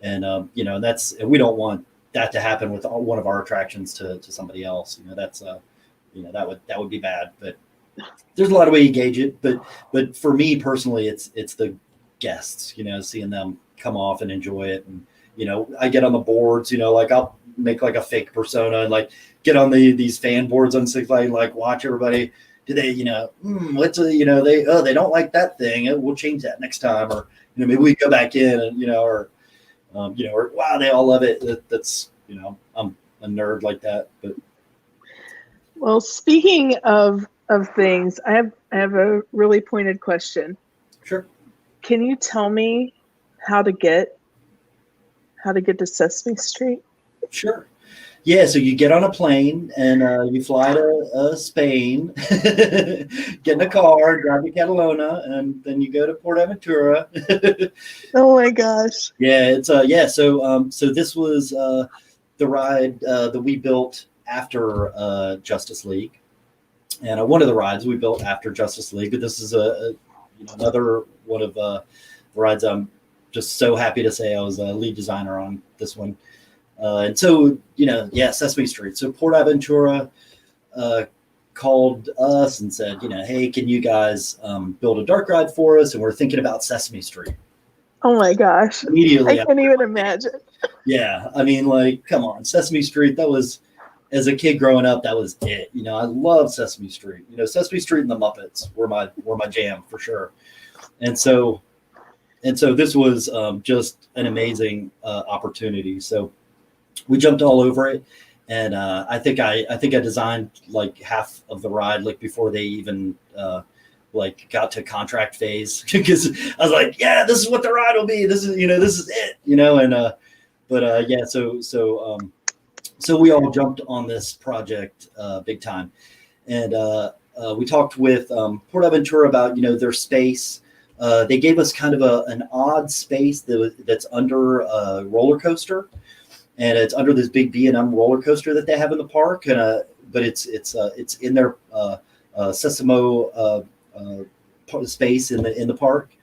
And, we don't want that to happen with one of our attractions to somebody else. That would be bad. But there's a lot of ways you gauge it. But for me personally, it's the guests, seeing them come off and enjoy it. And, I get on the boards, like I'll make like a fake persona and like get on these fan boards on Six Flags, like watch everybody. Do they, they don't like that thing. We'll change that next time. Or, maybe we go back in and, or wow, they all love it. That's, I'm a nerd like that. But well, speaking of things, I have a really pointed question. Sure. Can you tell me how to get to Sesame Street? Sure. Yeah, so you get on a plane and you fly to Spain, get in a car, drive to Catalona, and then you go to PortAventura. Oh my gosh! Yeah, it's So this was the ride that we built after Justice League, and one of the rides we built after Justice League. But this is another one of the rides. I'm just so happy to say I was a lead designer on this one. And so, Sesame Street. So PortAventura called us and said, hey, can you guys build a dark ride for us? And we're thinking about Sesame Street. Oh my gosh. Immediately. I can't even imagine. Yeah. I mean, like, come on, Sesame Street. That was, as a kid growing up, that was it. I love Sesame Street. Sesame Street and the Muppets were my jam for sure. And so this was just an amazing opportunity. So we jumped all over it, and I think I designed like half of the ride like before they even got to contract phase, because I was like, yeah, this is what the ride will be. This is this is it. So we all jumped on this project big time, and we talked with PortAventura about their space. They gave us kind of an odd space that's under a roller coaster. And it's under this big B&M roller coaster that they have in the park, but it's in their Sesamo space in the park,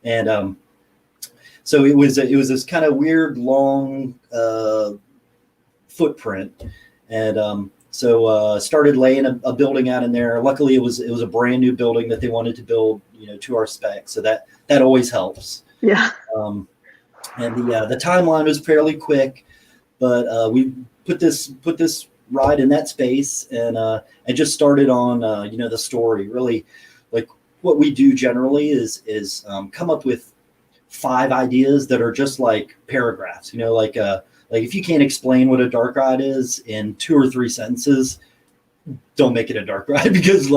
and so it was this kind of weird long footprint, and so started laying a building out in there. Luckily, it was a brand new building that they wanted to build, to our specs, so that always helps. Yeah. And the timeline was fairly quick. But we put this ride in that space, and just started on the story. Really, like what we do generally is come up with 5 ideas that are just like paragraphs. Like if you can't explain what a dark ride is in 2 or 3 sentences, don't make it a dark ride, because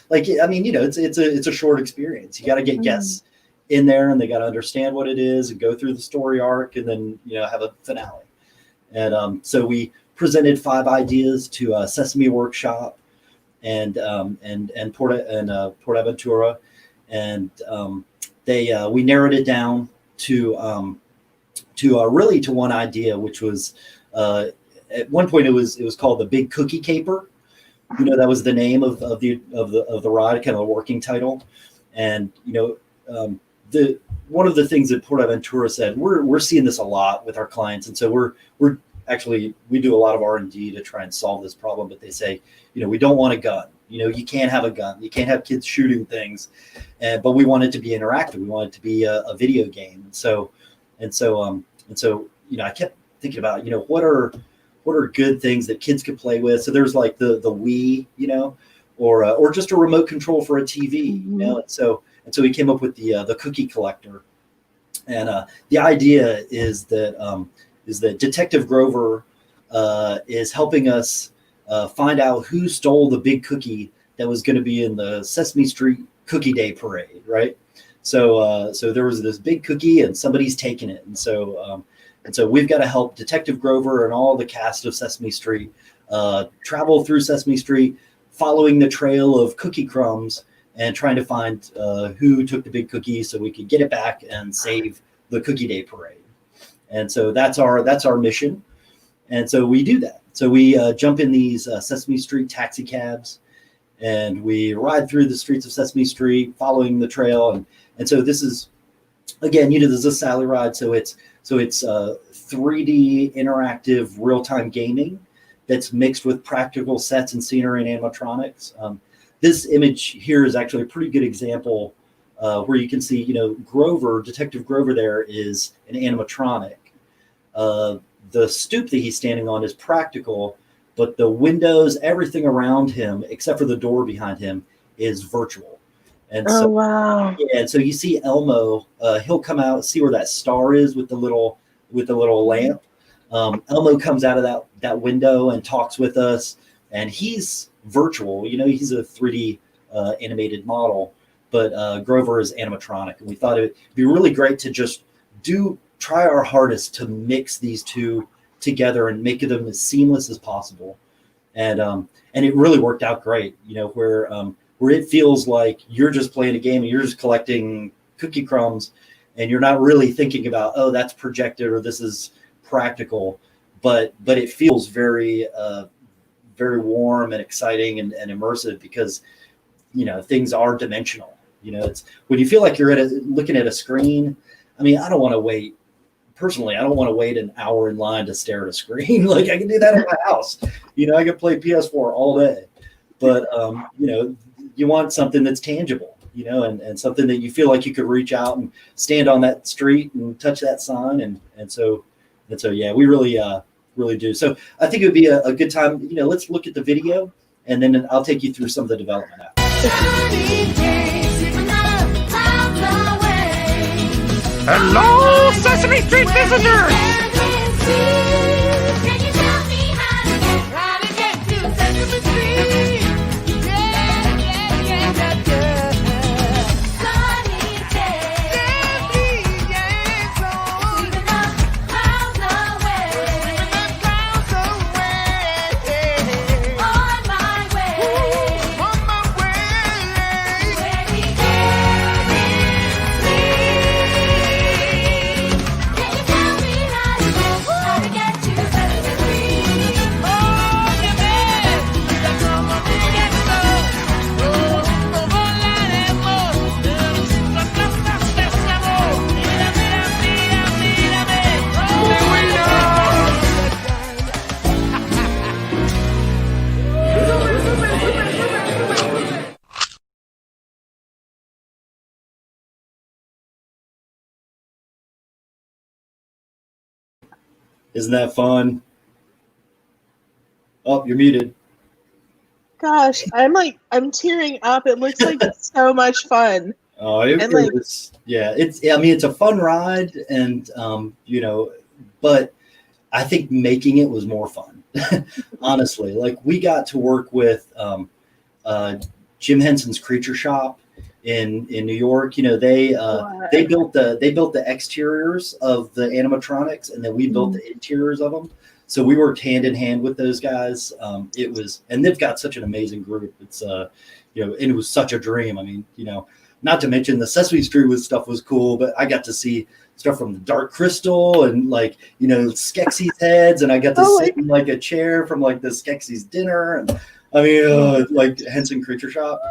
it's a short experience. You got to get guests in there, and they got to understand what it is and go through the story arc, and then have a finale. And so we presented 5 ideas to Sesame Workshop and PortAventura, and we narrowed it down to one idea, which was at one point it was called the Big Cookie Caper. That was the name of the ride, kind of a working title. And one of the things that PortAventura said, we're seeing this a lot with our clients, and so we do a lot of R&D to try and solve this problem. But they say, we don't want a gun. You can't have a gun. You can't have kids shooting things. But we want it to be interactive. We want it to be a video game. And so so, I kept thinking about, what are good things that kids could play with. So there's like the Wii, or just a remote control for a TV, And so we came up with the cookie collector. And the idea is that Detective Grover is helping us find out who stole the big cookie that was going to be in the Sesame Street Cookie Day parade, right? So there was this big cookie, and somebody's taken it, and so we've got to help Detective Grover and all the cast of Sesame Street travel through Sesame Street, following the trail of cookie crumbs and trying to find who took the big cookie so we could get it back and save the Cookie Day parade. And so that's our mission. And so we do that. So we jump in these Sesame Street taxi cabs, and we ride through the streets of Sesame Street, following the trail. And so this is, again, this is a Sally ride. So it's 3D interactive real-time gaming that's mixed with practical sets and scenery and animatronics. This image here is actually a pretty good example where you can see, Grover, Detective Grover there is an animatronic. The stoop that he's standing on is practical, but the windows, everything around him, except for the door behind him, is virtual. And wow. Yeah, and so you see Elmo, he'll come out, see where that star is with the little lamp. Elmo comes out of that window and talks with us, and he's virtual. He's a 3D animated model, but Grover is animatronic. And we thought it'd be really great to just try our hardest to mix these two together and make them as seamless as possible. And it really worked out great, where it feels like you're just playing a game and you're just collecting cookie crumbs, and you're not really thinking about, oh, that's projected or this is practical, but it feels very very warm and exciting and immersive because things are dimensional. It's when you feel like you're looking at a screen. I mean, I don't want to wait an hour in line to stare at a screen. Like, I can do that at my house. I can play PS4 all day, but you want something that's tangible, and something that you feel like you could reach out and stand on that street and touch that sign. And so yeah, we really do. So I think it would be a good time, let's look at the video, and then I'll take you through some of the development after. Hello, Sesame Street visitors! Isn't that fun? Oh, you're muted. Gosh, I'm tearing up. It looks like it's so much fun. Oh, it's a fun ride, and but I think making it was more fun. Honestly, like, we got to work with Jim Henson's Creature Shop in New York. They built the exteriors of the animatronics, and then we built the interiors of them. So we worked hand in hand with those guys. And they've got such an amazing group. It's and it was such a dream. I mean, not to mention the Sesame Street stuff was cool, but I got to see stuff from the Dark Crystal and Skeksis heads, and I got to sit in like a chair from like the Skeksis dinner, and I mean like Henson Creature Shop,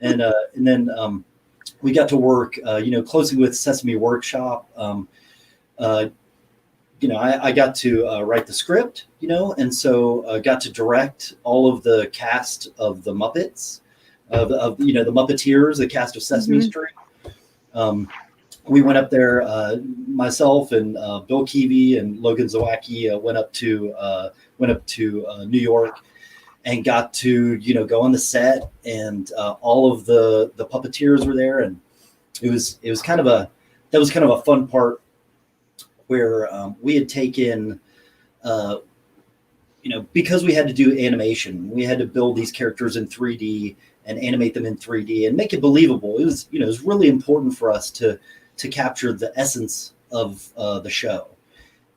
and then we got to work closely with Sesame Workshop. I got to write the script, and so got to direct all of the cast of the Muppets, of the Muppeteers, the cast of Sesame Street. we went up there, myself and Bill Keevy and Logan Zawacki went up to New York and got to, go on the set, and all of the puppeteers were there. And it was kind of a fun part where we had taken, because we had to do animation, we had to build these characters in 3D and animate them in 3D and make it believable. It was, it was really important for us to capture the essence of the show.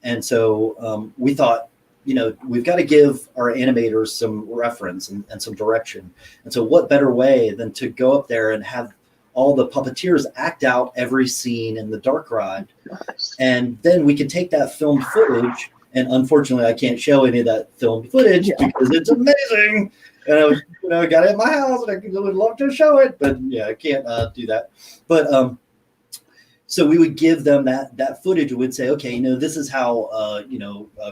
And so we thought, we've got to give our animators some reference and some direction. And so what better way than to go up there and have all the puppeteers act out every scene in the Dark Ride. And then we could take that film footage, and unfortunately I can't show any of that film footage because it's amazing. And I was, I got it in my house and I would love to show it, but I can't do that. But so we would give them that footage and would say, okay, this is how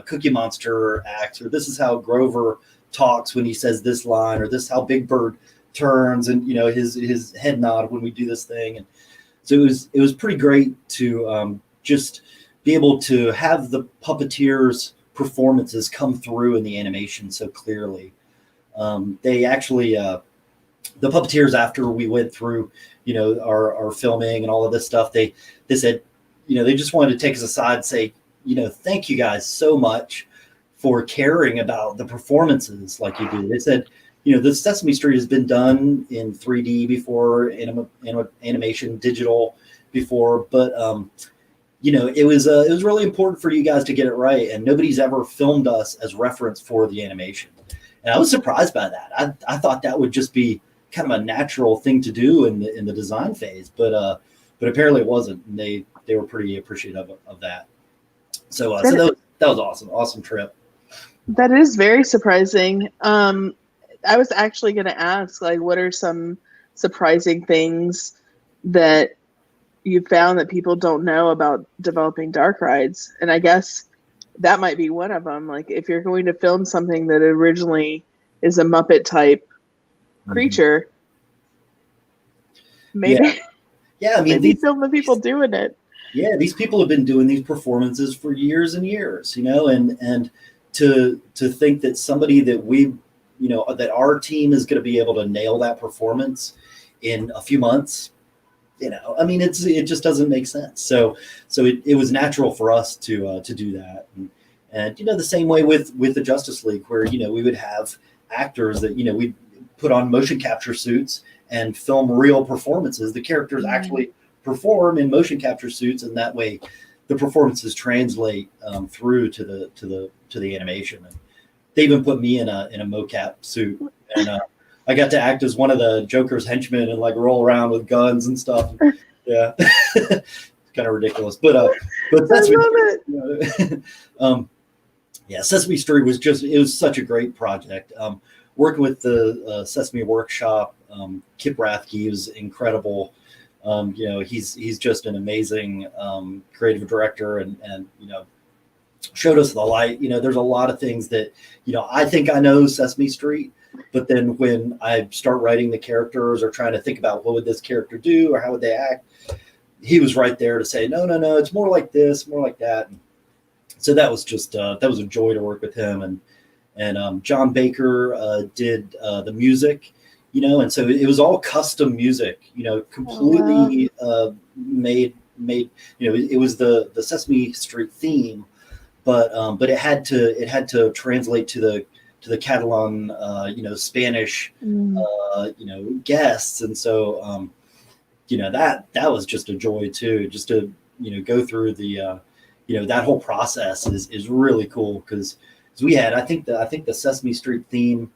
Cookie Monster acts, or this is how Grover talks when he says this line, or this is how Big Bird turns, and his head nod when we do this thing. And so it was pretty great to just be able to have the puppeteers' performances come through in the animation so clearly. They actually the puppeteers, after we went through our filming and all of this stuff, they said, they just wanted to take us aside and say, thank you guys so much for caring about the performances like you do. They said, the Sesame Street has been done in 3D before, animation, digital before, but it was really important for you guys to get it right, and nobody's ever filmed us as reference for the animation. And I was surprised by that. I thought that would just be kind of a natural thing to do in the design phase, but apparently it wasn't. And they were pretty appreciative of that. So that was awesome trip. That is very surprising. I was actually going to ask, what are some surprising things that you found that people don't know about developing dark rides? And I guess that might be one of them. If you're going to film something that originally is a Muppet type creature, maybe I mean, maybe film the people doing it. Yeah, these people have been doing these performances for years and years, and to think that somebody that that our team is going to be able to nail that performance in a few months, I mean, it just doesn't make sense. So it was natural for us to do that. And the same way with the Justice League, where, we would have actors that, we put on motion capture suits and film real performances. The characters actually perform in motion capture suits, and that way the performances translate through to the animation. And they even put me in a mocap suit, and I got to act as one of the Joker's henchmen and roll around with guns and stuff. Yeah, it's kind of ridiculous, but that's Sesame Street was such a great project. Working with the Sesame Workshop, Kip Rathke was incredible. He's just an amazing creative director, and showed us the light. There's a lot of things that I think I know Sesame Street, but then when I start writing the characters or trying to think about what would this character do or how would they act, he was right there to say, no, it's more like this, more like that. And so that was just that was a joy to work with him. And John Baker did the music, and so it was all custom music, completely made. It was the Sesame Street theme, but it had to translate to the Catalan, Spanish, guests, and so that was just a joy too, just to go through the that whole process is really cool, because we had I think the Sesame Street theme,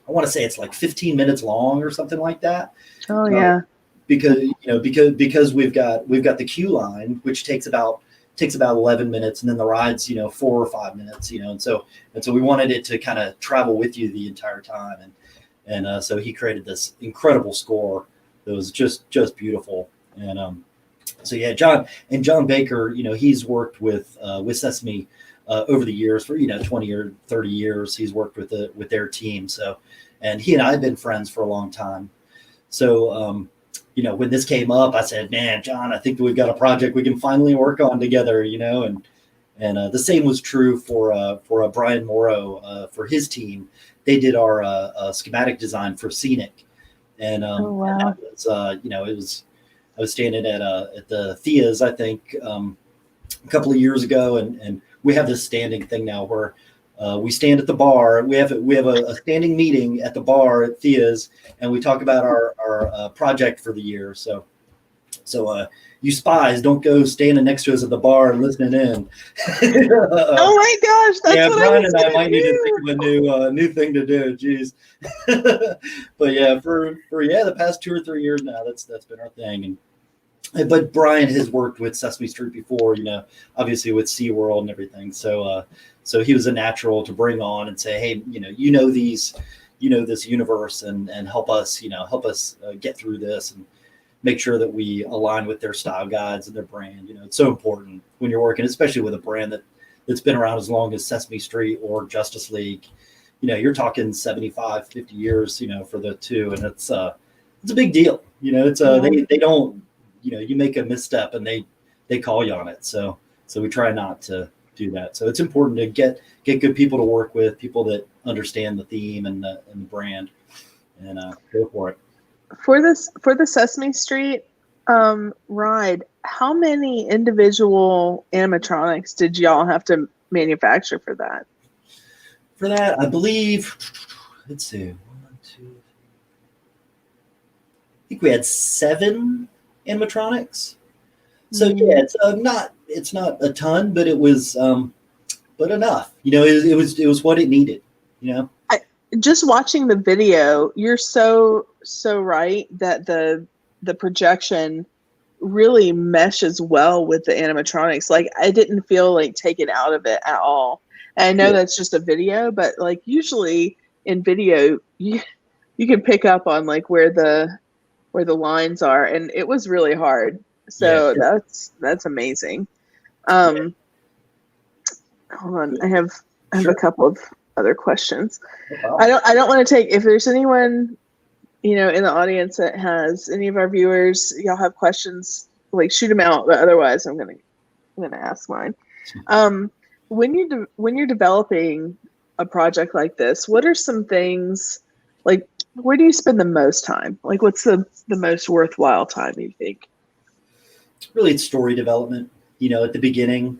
I want to say it's 15 minutes long or something like that. Oh yeah. Because we've got the queue line, which takes about 11 minutes, and then the ride's 4 or 5 minutes, and so we wanted it to kind of travel with you the entire time, and so he created this incredible score that was just beautiful. And so yeah, John Baker, he's worked with Sesame over the years for 20 or 30 years. He's worked with their team, so, and he and I have been friends for a long time. So when this came up, I said, man, John, I think that we've got a project we can finally work on together, and the same was true for Brian Morrow, for his team. They did our schematic design for Scenic. And, Oh, wow. and that was, I was standing at the Thea's, I think, a couple of years ago. And we have this standing thing now where we stand at the bar. We have a standing meeting at the bar at Thea's, and we talk about our project for the year. So you spies, don't go standing next to us at the bar and listening in. Oh my gosh, that's what Brian I was and I gonna might need to do. think of a new thing to do. Jeez. But yeah, for the past 2 or 3 years now, that's been our thing. But Brian has worked with Sesame Street before, obviously with SeaWorld and everything. So he was a natural to bring on and say, hey, this universe and help us get through this and make sure that we align with their style guides and their brand. It's so important when you're working, especially with a brand that's been around as long as Sesame Street or Justice League. You're talking 75, 50 years, for the two, and it's a big deal. They don't, you make a misstep and they call you on it. So we try not to do that. So it's important to get good people to work with, people that understand the theme and the brand, and go for it. For the Sesame Street ride, how many individual animatronics did y'all have to manufacture for that? For that, I believe, let's see, 1, 2, 3. I think we had 7 animatronics. So yeah, it's not a ton, but it was but enough. It was what it needed. Just watching the video, you're so right that the projection really meshes well with the animatronics. Like, I didn't feel like taken out of it at all. And I know that's just a video, but like usually in video you can pick up on like where the lines are, and it was really hard. So that's amazing. Hold on, I have a couple of other questions. Wow. I don't want to take, if there's anyone in the audience that has, any of our viewers, y'all have questions, like shoot them out, but otherwise I'm gonna ask mine. When you're developing a project like this, what are some things, like where do you spend the most time? Like what's the most worthwhile time, you think? Really, it's story development. At the beginning,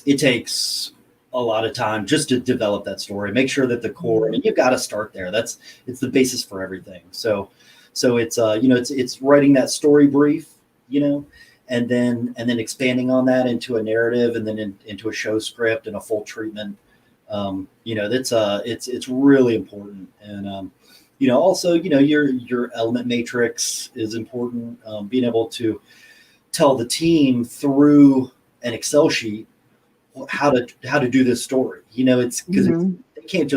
it takes a lot of time just to develop that story, make sure that the core, and you've got to start there. It's the basis for everything. So it's it's writing that story brief, and then expanding on that into a narrative, and then into a show script and a full treatment. It's really important. And also your element matrix is important. Being able to tell the team through an Excel sheet how to do this story. It's because they can't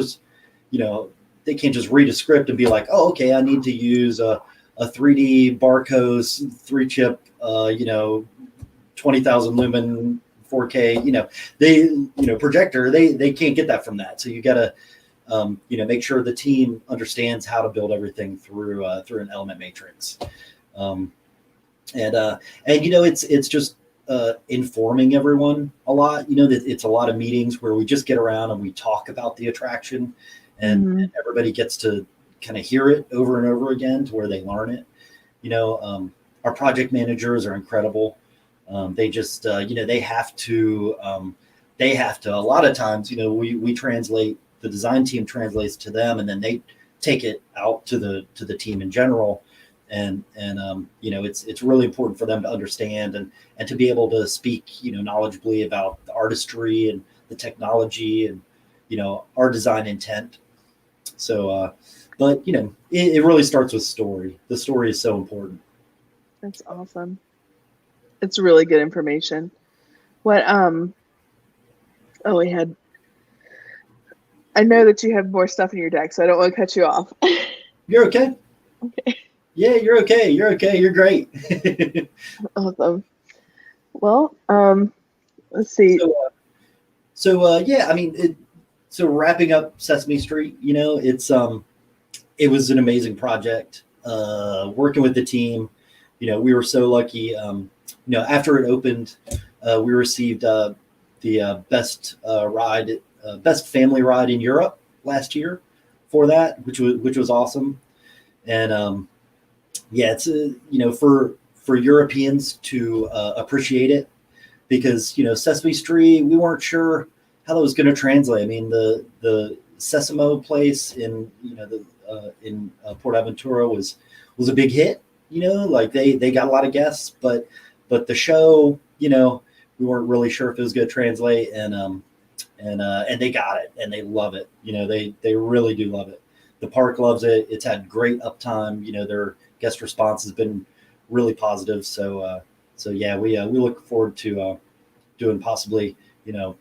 just read a script and be like, oh, okay, I need to use a 3D Barco's 3-chip 20,000 lumen 4K projector. They can't get that from that. So you got to make sure the team understands how to build everything through an element matrix. It's just informing everyone a lot. That it's a lot of meetings where we just get around and we talk about the attraction, and everybody gets to kind of hear it over and over again to where they learn it. Our project managers are incredible. They just they have to a lot of times we translate, the design team translates to them, and then they take it out to the team in general. And it's really important for them to understand and to be able to speak knowledgeably about the artistry and the technology and our design intent. So but it really starts with story. The story is so important. That's awesome. It's really good information. What I know that you have more stuff in your deck, so I don't want to cut you off. You're okay. Okay. Yeah, you're okay. You're okay. You're great. Awesome. Well, let's see. So wrapping up Sesame Street, it was an amazing project. working with the team. We were so lucky. After it opened, we received the best family ride in Europe last year for that, which was awesome. And it's for Europeans to appreciate it, because Sesame Street, we weren't sure how that was going to translate. I mean, the Sesamo place in Portaventura was a big hit. Like they got a lot of guests, but the show, we weren't really sure if it was going to translate, and they got it, and they love it. They really do love it. The park loves it. It's had great uptime. Their guest response has been really positive. So yeah, we look forward to doing possibly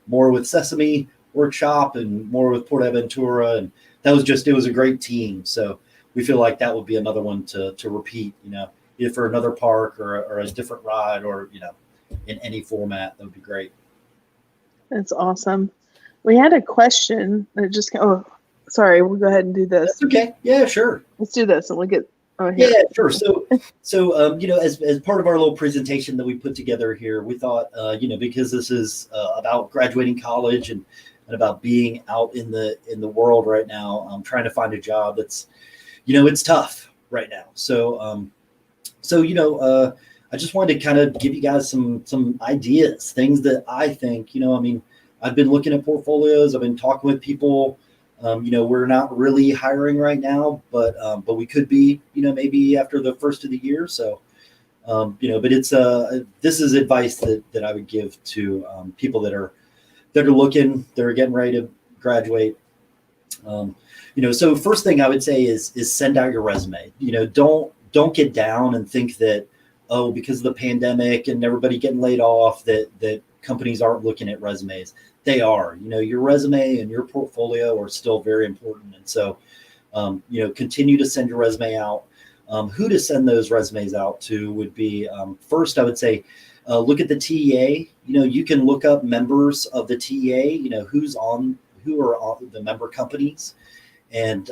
more with Sesame Workshop and more with Portaventura, and it was a great team. So we feel like that would be another one to repeat, either for another park or a different ride, or in any format. That would be great. That's awesome. We had a question that just sorry, we'll go ahead and do this. That's okay. Yeah, sure. Let's do this and we'll get here. Yeah, sure. So as part of our little presentation that we put together here, we thought because this is about graduating college and about being out in the world right now, trying to find a job that's it's tough right now. So I just wanted to kind of give you guys some ideas, things that I think, I've been looking at portfolios, I've been talking with people. We're not really hiring right now, but we could be, maybe after the first of the year. So, but it's this is advice that I would give to people that are looking, that are getting ready to graduate. So first thing I would say is send out your resume. Don't get down and think that, because of the pandemic and everybody getting laid off, that companies aren't looking at resumes. They are. Your resume and your portfolio are still very important. And so, continue to send your resume out. Who to send those resumes out to would be, first, I would say, look at the TEA. You can look up members of the TEA, who are on the member companies, and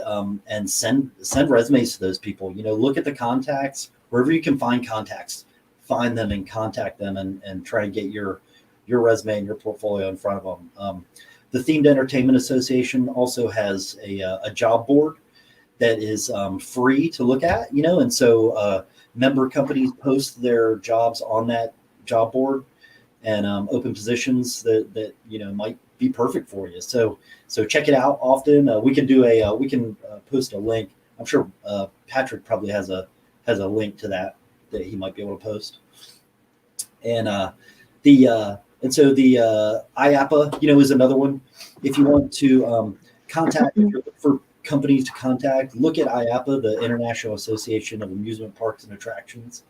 send resumes to those people. Look at the contacts, wherever you can find contacts, find them and contact them, and try and get your resume and your portfolio in front of them. The Themed Entertainment Association also has a job board that is free to look at, and so member companies post their jobs on that job board, and open positions that might be perfect for you. So check it out often. We can do we can post a link. I'm sure Patrick probably has a link to that he might be able to post. And so the IAPA, is another one. If you want to contact, if you're looking for companies to contact, look at IAPA, the International Association of Amusement Parks and Attractions.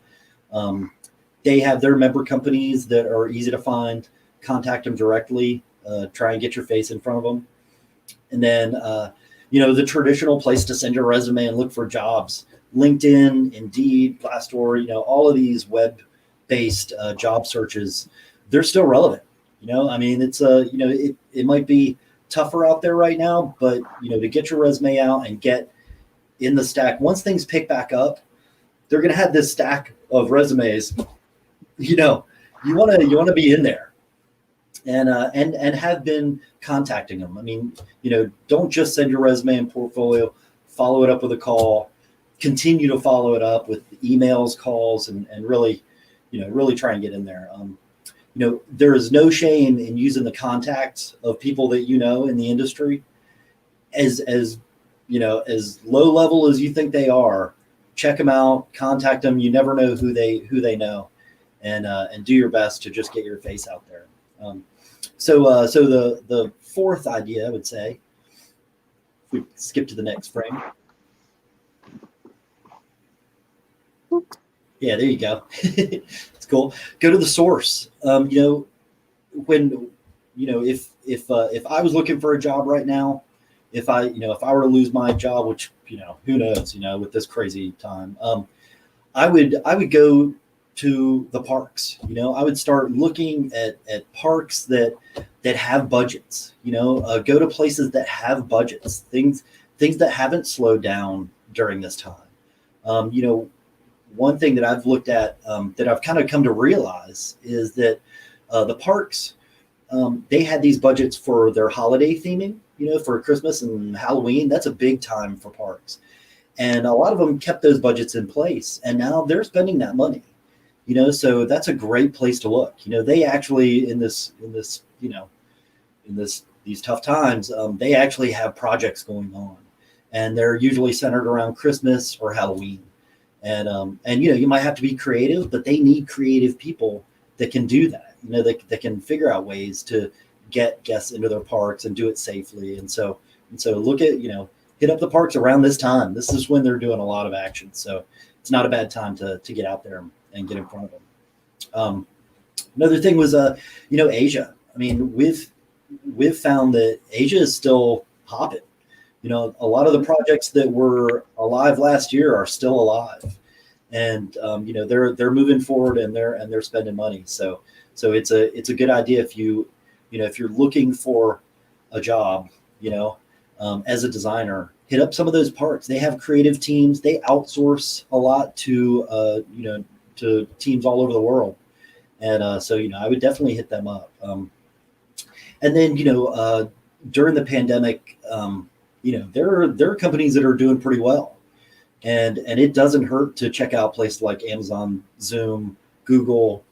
They have their member companies that are easy to find. Contact them directly. Try and get your face in front of them. And then, the traditional place to send your resume and look for jobs, LinkedIn, Indeed, Glassdoor, all of these web-based job searches, they're still relevant. It's it might be tougher out there right now, but to get your resume out and get in the stack, once things pick back up, they're going to have this stack of resumes. You want to be in there, and have been contacting them. Don't just send your resume and portfolio, follow it up with a call, continue to follow it up with emails, calls, and really try and get in there. There is no shame in using the contacts of people that in the industry, as low level as you think they are. Check them out, contact them. You never know who they know, and do your best to just get your face out there. So the fourth idea, I would say, if we skip to the next frame. Yeah, there you go. It's cool. Go to the source. When if I was looking for a job right now, if I were to lose my job, which who knows, with this crazy time, I would go to the parks. I would start looking at parks that have budgets. Go to places that have budgets, things that haven't slowed down during this time. You know, one thing that I've looked at that I've kind of come to realize is that the parks, they had these budgets for their holiday theming, you know, for Christmas and Halloween. That's a big time for parks. And a lot of them kept those budgets in place, and now they're spending that money, you know, so that's a great place to look. You know, they actually in this, you know, these tough times, they actually have projects going on, and they're usually centered around Christmas or Halloween. And you know, you might have to be creative, but they need creative people that can do that. You know, that can figure out ways to get guests into their parks and do it safely. And so look at, you know, hit up the parks around this time. This is when they're doing a lot of action. So it's not a bad time to get out there and get in front of them. Another thing was, you know, Asia. I mean, we've found that Asia is still hopping. You know, a lot of the projects that were alive last year are still alive, and you know, they're moving forward, and they're spending money. So it's a good idea if you know, if you're looking for a job, you know, as a designer, hit up some of those parks. They have creative teams. They outsource a lot to you know, to teams all over the world, and so, you know, I would definitely hit them up. And then, you know, during the pandemic, you know, there are companies that are doing pretty well, and it doesn't hurt to check out places like Amazon, Zoom, Google,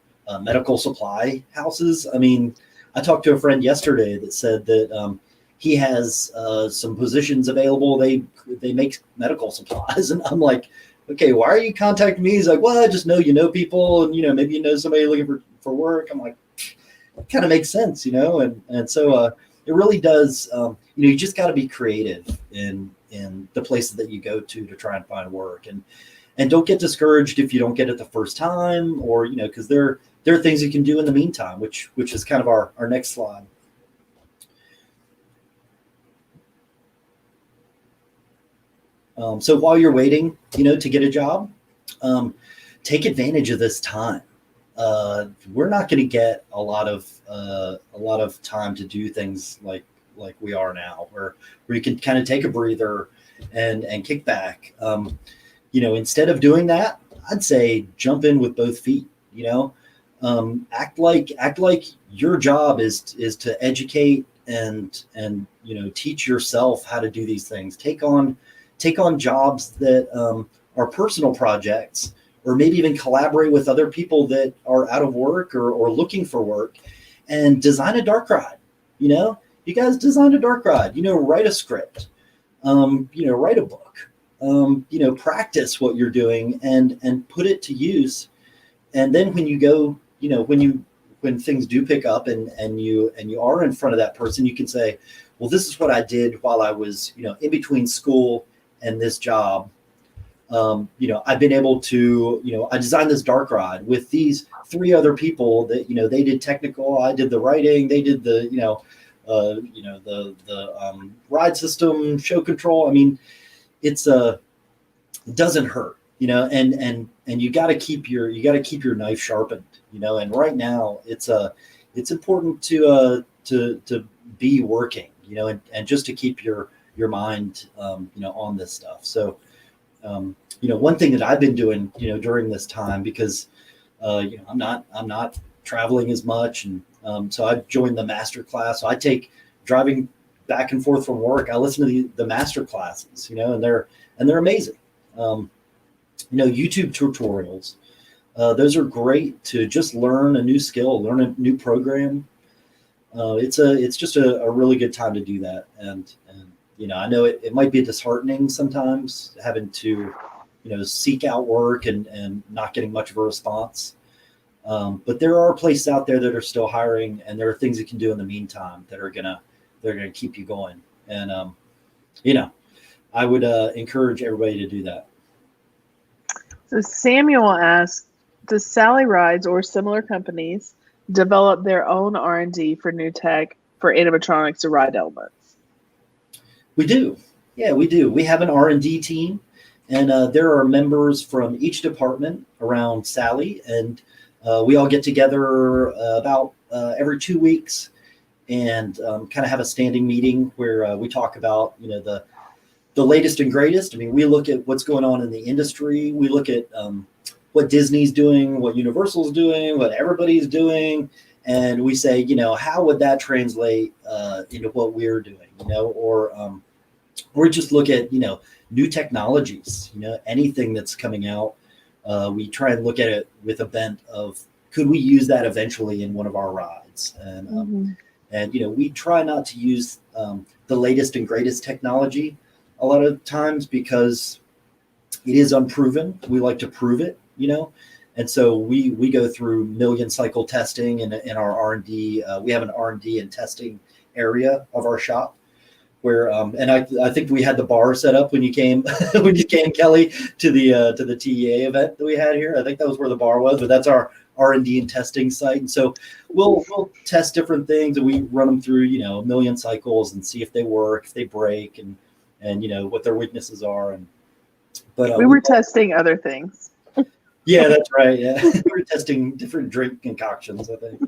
medical supply houses. I mean, I talked to a friend yesterday that said that he has some positions available. They make medical supplies, and I'm like, okay, why are you contacting me? He's like, well, I just know you know people, and, you know, maybe you know somebody looking for work. I'm like, it kind of makes sense, you know, and so it really does. You know, you just got to be creative in the places that you go to try and find work, and don't get discouraged if you don't get it the first time, or, you know, because there are things you can do in the meantime, which is kind of our next slide. So while you're waiting, you know, to get a job, take advantage of this time. We're not going to get a lot of time to do things like we are now, where you can kind of take a breather and kick back. You know, instead of doing that, I'd say jump in with both feet. You know, act like your job is to educate and you know, teach yourself how to do these things. Take on jobs that are personal projects, or maybe even collaborate with other people that are out of work or looking for work, and design a dark ride. You know, you guys design a dark ride, you know, write a script, you know, write a book, you know, practice what you're doing and put it to use. And then when you go, you know, when things do pick up and you are in front of that person, you can say, well, this is what I did while I was, you know, in between school and this job. You know, I've been able to, you know, I designed this dark ride with these 3 other people that, you know, they did technical, I did the writing, they did the, you know, the ride system, show control. I mean, it doesn't hurt, you know, and you got to keep your knife sharpened, you know, and right now it's important to be working, you know, and just to keep your mind, you know, on this stuff. So, you know, one thing that I've been doing, you know, during this time, because, you know, I'm not traveling as much. And, so I joined the master class. So I take driving back and forth from work. I listen to the master classes, you know, and they're amazing. You know, YouTube tutorials, those are great to just learn a new skill, learn a new program. It's just a really good time to do that. And you know, I know it might be disheartening sometimes having to, you know, seek out work and not getting much of a response. But there are places out there that are still hiring, and there are things you can do in the meantime that are gonna keep you going. And you know, I would encourage everybody to do that. So Samuel asks, does Sally Rides or similar companies develop their own R&D for new tech for animatronics or ride elements? We do. Yeah, we do. We have an R&D team, and there are members from each department around Sally, and we all get together about every 2 weeks and kind of have a standing meeting where we talk about, you know, the latest and greatest. I mean, we look at what's going on in the industry. We look at what Disney's doing, what Universal's doing, what everybody's doing. And we say, how would that translate into what we're doing, or just look at, new technologies, anything that's coming out. We try and look at it with a bent of, could we use that eventually in one of our rides? And, we try not to use the latest and greatest technology a lot of times because it is unproven. We like to prove it, and so we go through million cycle testing in our R&D. We have an R&D and testing area of our shop where, and I think we had the bar set up when you came, Kelly, to the TEA event that we had here. I think that was where the bar was, but that's our R&D and testing site. And so we'll test different things and we run them through, a million cycles and see if they work, if they break, and what their weaknesses are. But we were testing other things. Yeah, that's right. Yeah, we were testing different drink concoctions, I think.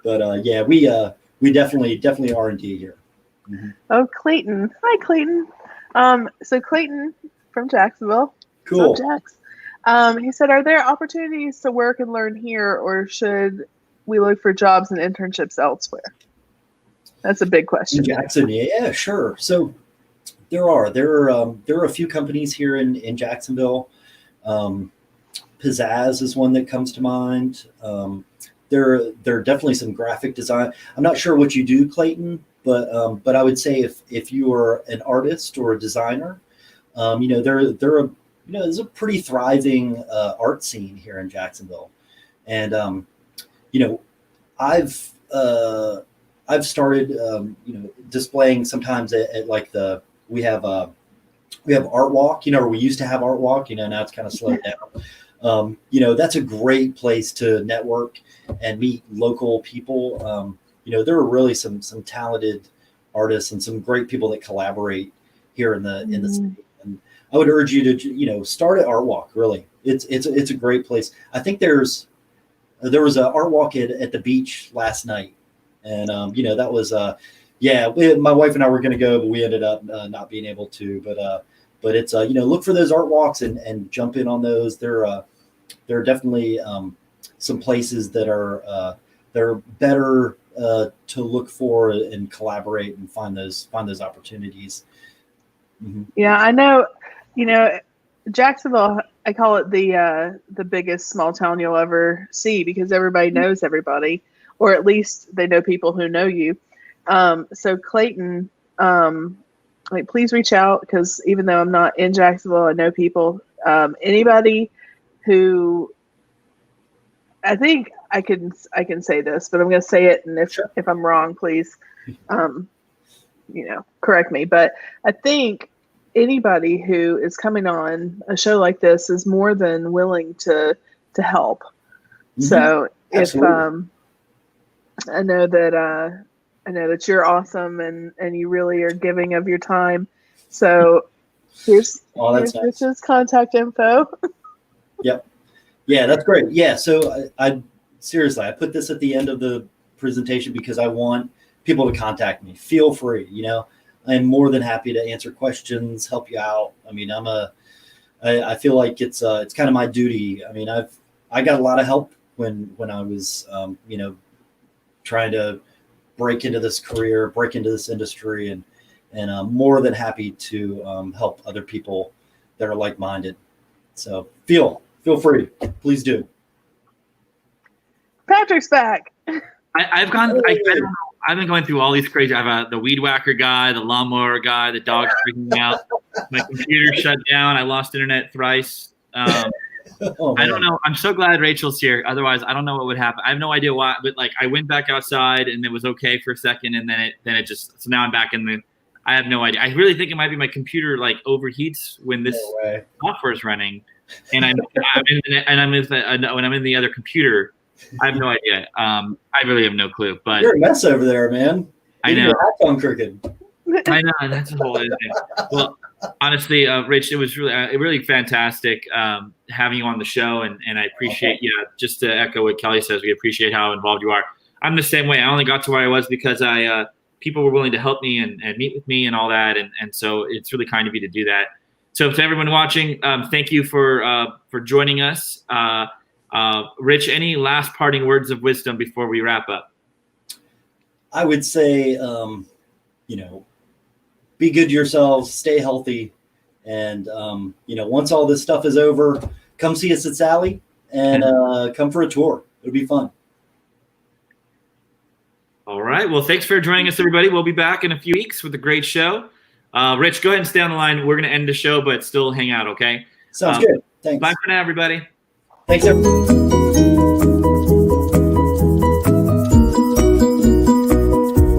But we definitely R&D here. Mm-hmm. Oh, Clayton! Hi, Clayton. So Clayton from Jacksonville. Cool. What's up, Jax? He said, "Are there opportunities to work and learn here, or should we look for jobs and internships elsewhere?" That's a big question. In Jackson, yeah, sure. So there are a few companies here in Jacksonville. Pizzazz is one that comes to mind. There are definitely some graphic design. I'm not sure what you do, Clayton, but I would say if you are an artist or a designer, there's a pretty thriving art scene here in Jacksonville, and I've started displaying sometimes at like we have Art Walk, or we used to have Art Walk, now it's kind of slowed down. That's a great place to network and meet local people. There are really some talented artists and some great people that collaborate here in the city. And I would urge you to, start at Art Walk. Really, it's a great place. I think there was an Art Walk at the beach last night, and that was my wife and I were going to go, but we ended up not being able to. But it's look for those art walks and jump in on those. There are definitely some places that are better to look for and collaborate and find those opportunities. Mm-hmm. Yeah, I know. Jacksonville, I call it the biggest small town you'll ever see because everybody knows everybody, or at least they know people who know you. So Clayton, please reach out because even though I'm not in Jacksonville, I know people. Anybody who, I think I can say this, but I'm going to say it, and if I'm wrong, please, correct me. But I think anybody who is coming on a show like this is more than willing to help. Mm-hmm. So Absolutely. If I know that you're awesome and you really are giving of your time. So here's his contact info. Yep. Yeah, that's great. Yeah. So I seriously, I put this at the end of the presentation because I want people to contact me. Feel free, I'm more than happy to answer questions, help you out. I mean, I feel like it's kind of my duty. I mean, I got a lot of help when I was, trying to break into this career, break into this industry, and I'm more than happy to help other people that are like-minded. So feel free, please do. Patrick's back. I've been going through all these crazy. I have the weed whacker guy, the lawnmower guy, the dog's freaking out. My computer shut down. I lost internet thrice. I don't know. I'm so glad Rachel's here. Otherwise, I don't know what would happen. I have no idea why. But I went back outside and it was okay for a second, and then it just. So now I'm back in the. I have no idea. I really think it might be my computer overheats when this software is running, and I'm in the other computer. I have no idea. I really have no clue. But you're a mess over there, man. I know. Your iPhone crooked. I know, that's a whole other thing. Well, honestly, Rich, it was really fantastic having you on the show, and I appreciate just to echo what Kelly says, we appreciate how involved you are. I'm the same way. I only got to where I was because I people were willing to help me and meet with me and all that. And so it's really kind of you to do that. So to everyone watching, thank you for joining us. Rich, any last parting words of wisdom before we wrap up? I would say, be good to yourselves, stay healthy. And, once all this stuff is over, come see us at Sally and come for a tour. It'll be fun. All right. Well, thanks for joining us, everybody. We'll be back in a few weeks with a great show. Rich, go ahead and stay on the line. We're going to end the show, but still hang out, okay? Sounds good. Thanks. Bye for now, everybody. Thanks, everyone.